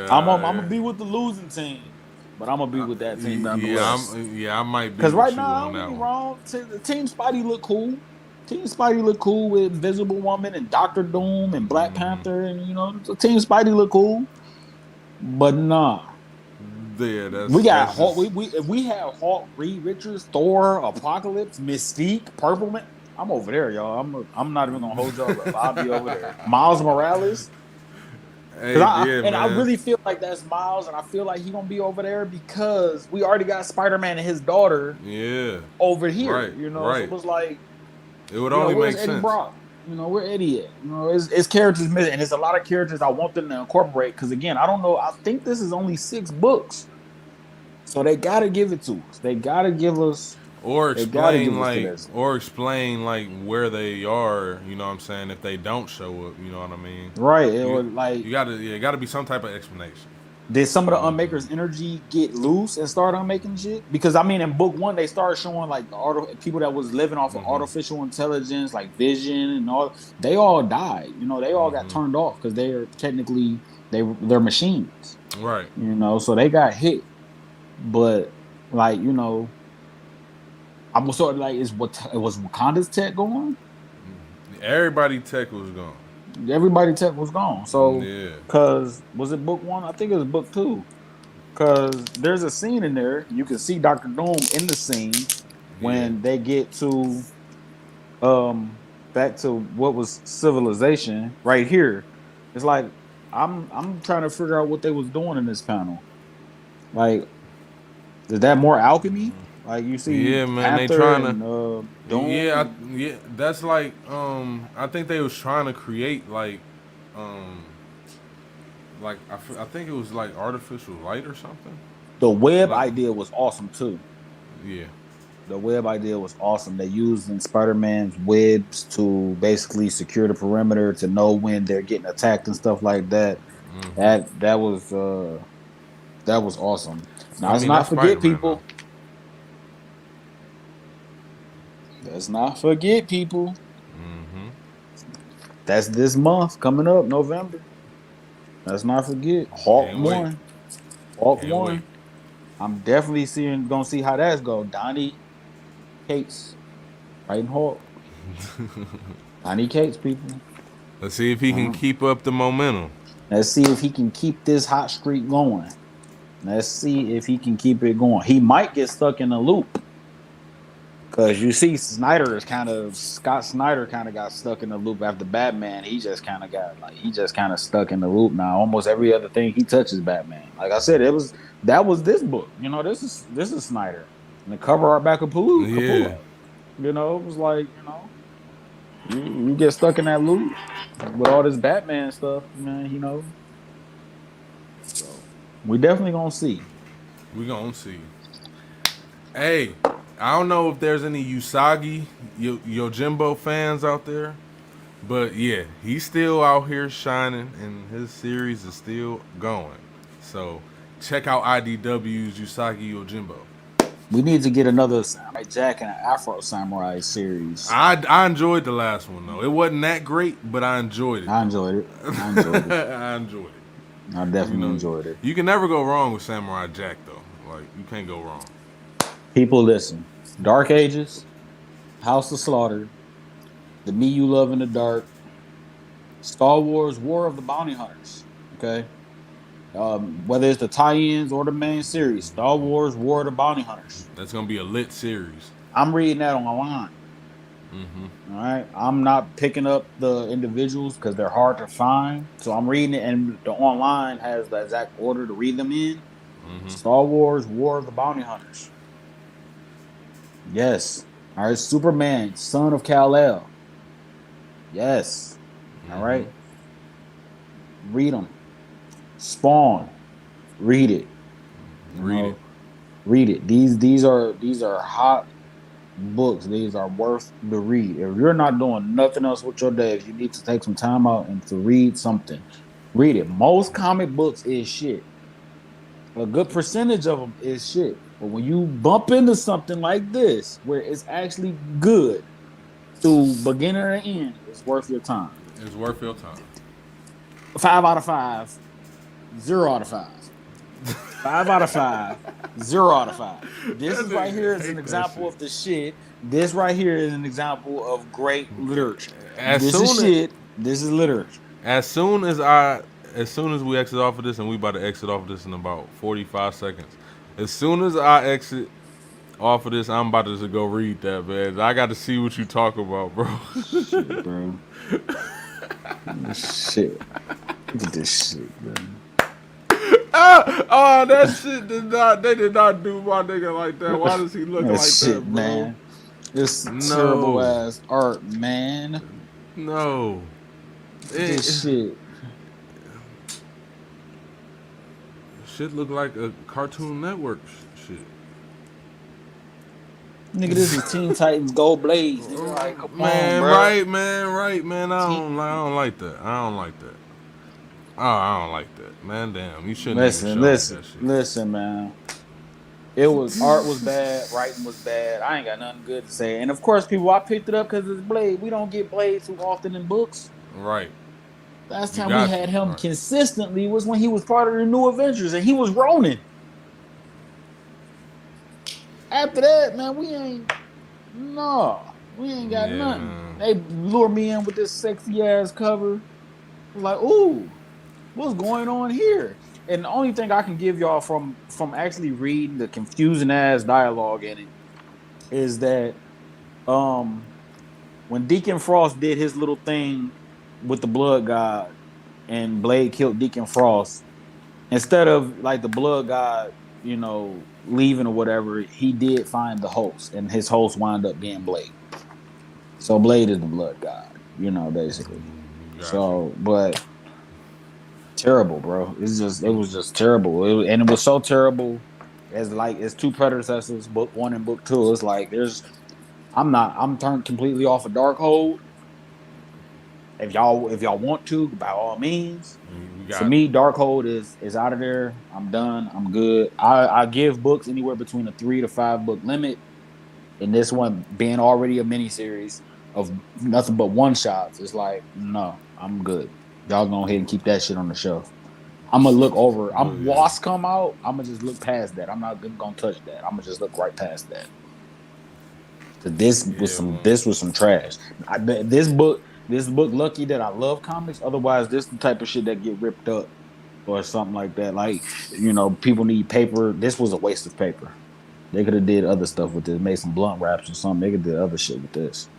[SPEAKER 2] I'm gonna
[SPEAKER 1] Yeah,
[SPEAKER 2] be with the losing team, but I'm gonna be with that team
[SPEAKER 1] yeah,
[SPEAKER 2] nonetheless.
[SPEAKER 1] I might be
[SPEAKER 2] Because right
[SPEAKER 1] with you
[SPEAKER 2] now,
[SPEAKER 1] on
[SPEAKER 2] don't get
[SPEAKER 1] that
[SPEAKER 2] me
[SPEAKER 1] one.
[SPEAKER 2] wrong, the Team Spidey look cool. Team Spidey look cool with Invisible Woman and Doctor Doom and Black Panther, and the Team Spidey look cool. But nah,
[SPEAKER 1] Yeah,
[SPEAKER 2] we got
[SPEAKER 1] that's
[SPEAKER 2] Hulk.
[SPEAKER 1] just.
[SPEAKER 2] We if we have Hulk, Reed Richards, Thor, Apocalypse, Mystique, Purple Man, I'm over there, y'all. I'm not even gonna hold y'all up. I'll be over there. Miles Morales, because
[SPEAKER 1] Hey, yeah,
[SPEAKER 2] I
[SPEAKER 1] man.
[SPEAKER 2] really feel like that's Miles, and I feel like he gonna be over there because we already got Spider Man and his daughter
[SPEAKER 1] Yeah,
[SPEAKER 2] over here.
[SPEAKER 1] right,
[SPEAKER 2] So
[SPEAKER 1] right.
[SPEAKER 2] it was like,
[SPEAKER 1] It would only
[SPEAKER 2] where's
[SPEAKER 1] make
[SPEAKER 2] Eddie
[SPEAKER 1] sense.
[SPEAKER 2] Brock? Where Eddie at? It's characters missing, and it's a lot of characters I want them to incorporate. Because again, I don't know. I think this is only 6 books. So they gotta give it to us. They gotta give us.
[SPEAKER 1] Or
[SPEAKER 2] They gotta
[SPEAKER 1] explain
[SPEAKER 2] give us to
[SPEAKER 1] like,
[SPEAKER 2] this.
[SPEAKER 1] where they are. You know what I'm saying? If they don't show up, you know what I mean.
[SPEAKER 2] Right. It
[SPEAKER 1] You
[SPEAKER 2] was like,
[SPEAKER 1] you gotta yeah, gotta be some type of explanation.
[SPEAKER 2] did some of the Unmakers' energy get loose and start unmaking shit? Because I mean, in book one, they started showing like people that was living off of artificial intelligence, like Vision and all. They all died. They all got turned off because they are technically they're machines.
[SPEAKER 1] Right.
[SPEAKER 2] So they got hit. But like, I'm sort of like, is what it was Wakanda's tech going?
[SPEAKER 1] Everybody tech was gone.
[SPEAKER 2] Everybody tech was gone. So,
[SPEAKER 1] Yeah.
[SPEAKER 2] cause was it book one? I think it was book two. Cause there's a scene in there. You can see Doctor Doom in the scene
[SPEAKER 1] Yeah.
[SPEAKER 2] when they get to back to what was civilization right here. It's like I'm trying to figure out what they was doing in this panel. Like, is that more alchemy? Like you see
[SPEAKER 1] Yeah, man. They
[SPEAKER 2] Panther
[SPEAKER 1] trying to.
[SPEAKER 2] and
[SPEAKER 1] Yeah,
[SPEAKER 2] Doom.
[SPEAKER 1] yeah. That's like. I think they was trying to create um, I think it was like artificial light or something.
[SPEAKER 2] The web
[SPEAKER 1] Like,
[SPEAKER 2] idea was awesome too.
[SPEAKER 1] yeah.
[SPEAKER 2] The web idea was awesome. They used in Spider-Man's webs to basically secure the perimeter to know when they're getting attacked and stuff like that. That was awesome. Now
[SPEAKER 1] I
[SPEAKER 2] let's
[SPEAKER 1] mean,
[SPEAKER 2] not
[SPEAKER 1] that's Spider
[SPEAKER 2] forget,
[SPEAKER 1] Man though.
[SPEAKER 2] people. Let's not forget, people.
[SPEAKER 1] Mm-hmm.
[SPEAKER 2] That's this month coming up, November. Let's not forget. Hawk
[SPEAKER 1] Can't wait.
[SPEAKER 2] one. Hawk
[SPEAKER 1] Can't wait.
[SPEAKER 2] one. I'm definitely gonna see how that's go. Donnie Cates, writing Hawk. Donnie Cates, people.
[SPEAKER 1] Let's see if he can
[SPEAKER 2] Uh-huh.
[SPEAKER 1] keep up the momentum.
[SPEAKER 2] Let's see if he can keep this hot streak going. Let's see if he can keep it going. He might get stuck in a loop. Cause you see, Scott Snyder kind of got stuck in the loop after Batman. He just kind of stuck in the loop now. Almost every other thing he touches, Batman. Like I said, that was this book. You know, this is Snyder and the cover art back of
[SPEAKER 1] Yeah.
[SPEAKER 2] Capullo. You know, it was like you get stuck in that loop with all this Batman stuff, man. You know, so we definitely gonna see.
[SPEAKER 1] We gonna see. Hey, I don't know if there's any Usagi Yojimbo fans out there, but yeah, he's still out here shining, and his series is still going. So check out IDW's Usagi Yojimbo.
[SPEAKER 2] We need to get another Samurai Jack and an Afro Samurai series.
[SPEAKER 1] I enjoyed the last one though. It wasn't that great, but I enjoyed it
[SPEAKER 2] I enjoyed it.
[SPEAKER 1] though.
[SPEAKER 2] I enjoyed it.
[SPEAKER 1] I enjoyed it.
[SPEAKER 2] I
[SPEAKER 1] You
[SPEAKER 2] definitely
[SPEAKER 1] know,
[SPEAKER 2] enjoyed it.
[SPEAKER 1] you can never go wrong with Samurai Jack though. Like you can't go wrong.
[SPEAKER 2] People, listen. Dark Ages, House of Slaughter, The Me You Love in the Dark, Star Wars War of the Bounty Hunters. Okay. Whether it's the tie-ins or the main series, Star Wars War of the Bounty Hunters.
[SPEAKER 1] That's gonna be a lit series.
[SPEAKER 2] I'm reading that online.
[SPEAKER 1] Mm-hmm.
[SPEAKER 2] All right. I'm not picking up the individuals because they're hard to find. So I'm reading it, and the online has the exact order to read them in.
[SPEAKER 1] Mm-hmm.
[SPEAKER 2] Star Wars War of the Bounty Hunters. Yes. All right. Superman, son of Kal-El. Yes. All
[SPEAKER 1] Mm-hmm.
[SPEAKER 2] right. Read them. Spawn. Read it.
[SPEAKER 1] Read it.
[SPEAKER 2] Read it. These are hot books. These are worth the read. If you're not doing nothing else with your day, if you need to take some time out and to read something, read it. Most comic books is shit. A good percentage of them is shit. But when you bump into something like this, where it's actually good to beginning to end, it's worth your time.
[SPEAKER 1] It's worth your time.
[SPEAKER 2] 5 out of 5, 0 out of 5. 5 out of 5, 0 out of 5. This
[SPEAKER 1] That
[SPEAKER 2] is right here
[SPEAKER 1] nigga
[SPEAKER 2] is an
[SPEAKER 1] hate that
[SPEAKER 2] example
[SPEAKER 1] shit.
[SPEAKER 2] of the shit. This right here is an example of great literature.
[SPEAKER 1] As
[SPEAKER 2] This is
[SPEAKER 1] soon
[SPEAKER 2] shit. This is literature.
[SPEAKER 1] as soon as we exit off of this, and we about to exit off of this in about 45 seconds. As soon as I exit off of this, I'm about to just go read that, man. I got to see what you talk about, bro.
[SPEAKER 2] Shit, bro. Shit. Look at this shit, bro.
[SPEAKER 1] Oh, that shit they did not do my nigga like that. Why does he look
[SPEAKER 2] That
[SPEAKER 1] like
[SPEAKER 2] shit,
[SPEAKER 1] that, bro?
[SPEAKER 2] man. This terrible
[SPEAKER 1] No,
[SPEAKER 2] ass art, man.
[SPEAKER 1] no.
[SPEAKER 2] Look at this shit.
[SPEAKER 1] Shit look like a Cartoon Network shit.
[SPEAKER 2] Nigga, this is Teen Titans Gold Blaze. Nigga, like, come on,
[SPEAKER 1] Man,
[SPEAKER 2] bro.
[SPEAKER 1] right, man.
[SPEAKER 2] Teen-
[SPEAKER 1] I don't like that. I don't like that. Oh, I don't like that, man. Damn, you shouldn't even
[SPEAKER 2] Listen,
[SPEAKER 1] show me that shit.
[SPEAKER 2] listen, man. It was art was bad, writing was bad. I ain't got nothing good to say. And of course, people, I picked it up because it's Blade. We don't get Blade too often in books.
[SPEAKER 1] Right,
[SPEAKER 2] Last
[SPEAKER 1] you
[SPEAKER 2] time we
[SPEAKER 1] got to.
[SPEAKER 2] had him
[SPEAKER 1] Right.
[SPEAKER 2] consistently was when he was part of the New Avengers and he was Ronin. After that, man, we ain't got
[SPEAKER 1] Yeah,
[SPEAKER 2] nothing.
[SPEAKER 1] man.
[SPEAKER 2] They lure me in with this sexy ass cover. Like, ooh, what's going on here? And the only thing I can give y'all from actually reading the confusing ass dialogue in it is that when Deacon Frost did his little thing with the Blood God and Blade killed Deacon Frost, instead of like the Blood God, leaving or whatever, he did find the host, and his host wound up being Blade. So Blade is the Blood God, basically.
[SPEAKER 1] Got
[SPEAKER 2] So, but terrible, bro. It was just terrible, and it was so terrible. As like it's two predecessors, book one and book two. It's like I'm turned completely off of Darkhold. If y'all want to, by all means.
[SPEAKER 1] you.
[SPEAKER 2] For
[SPEAKER 1] Got
[SPEAKER 2] me, Darkhold is out of there. I'm done. I'm good. I give books anywhere between a 3 to 5 book limit. and this one being already a miniseries of nothing but one shots, it's like, no, I'm good. Y'all go ahead and keep that shit on the shelf. I'm gonna look over.
[SPEAKER 1] But
[SPEAKER 2] I'm
[SPEAKER 1] yeah,
[SPEAKER 2] Wasp come out. I'm gonna just look past that. I'm not gonna touch that. I'm gonna just look right past that. Cause
[SPEAKER 1] yeah, well,
[SPEAKER 2] this was some trash. This book lucky that I love comics. Otherwise, this the type of shit that get ripped up or something like that. Like, people need paper. This was a waste of paper. They could have did other stuff with this, made some blunt wraps or something. They could have did other shit with this.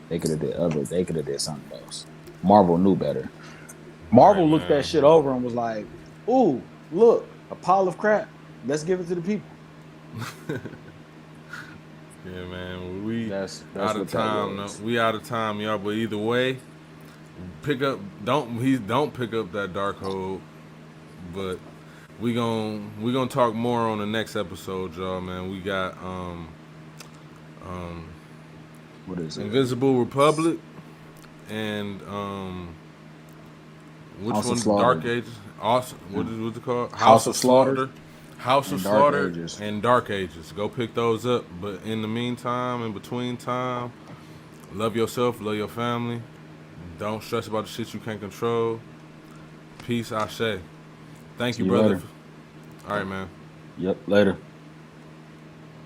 [SPEAKER 2] They could have did something else. Marvel knew better.
[SPEAKER 1] right,
[SPEAKER 2] Marvel looked that
[SPEAKER 1] man.
[SPEAKER 2] shit over and was like, "Ooh, look, a pile of crap. Let's give it to the people."
[SPEAKER 1] Yeah, man. We
[SPEAKER 2] That's
[SPEAKER 1] out of
[SPEAKER 2] what that
[SPEAKER 1] time. No,
[SPEAKER 2] was.
[SPEAKER 1] we out of time, y'all. But either way, don't pick up that Darkhold. But we gonna talk more on the next episode, y'all. Man, we got
[SPEAKER 2] What is it?
[SPEAKER 1] Invisible Republic and which
[SPEAKER 2] House of
[SPEAKER 1] one? Dark
[SPEAKER 2] Slaughter
[SPEAKER 1] Ages. Awesome.
[SPEAKER 2] and
[SPEAKER 1] What's it called?
[SPEAKER 2] House
[SPEAKER 1] House
[SPEAKER 2] of
[SPEAKER 1] of
[SPEAKER 2] Slaughter
[SPEAKER 1] Slaughter. House of
[SPEAKER 2] and Dark
[SPEAKER 1] Slaughter
[SPEAKER 2] Ages.
[SPEAKER 1] and Dark Ages. Go pick those up. But in the meantime, in between time, love yourself, love your family. Don't stress about the shit you can't control. Peace, Ashe. Thank
[SPEAKER 2] See
[SPEAKER 1] you,
[SPEAKER 2] you
[SPEAKER 1] brother.
[SPEAKER 2] later.
[SPEAKER 1] All right, man.
[SPEAKER 2] Yep, later.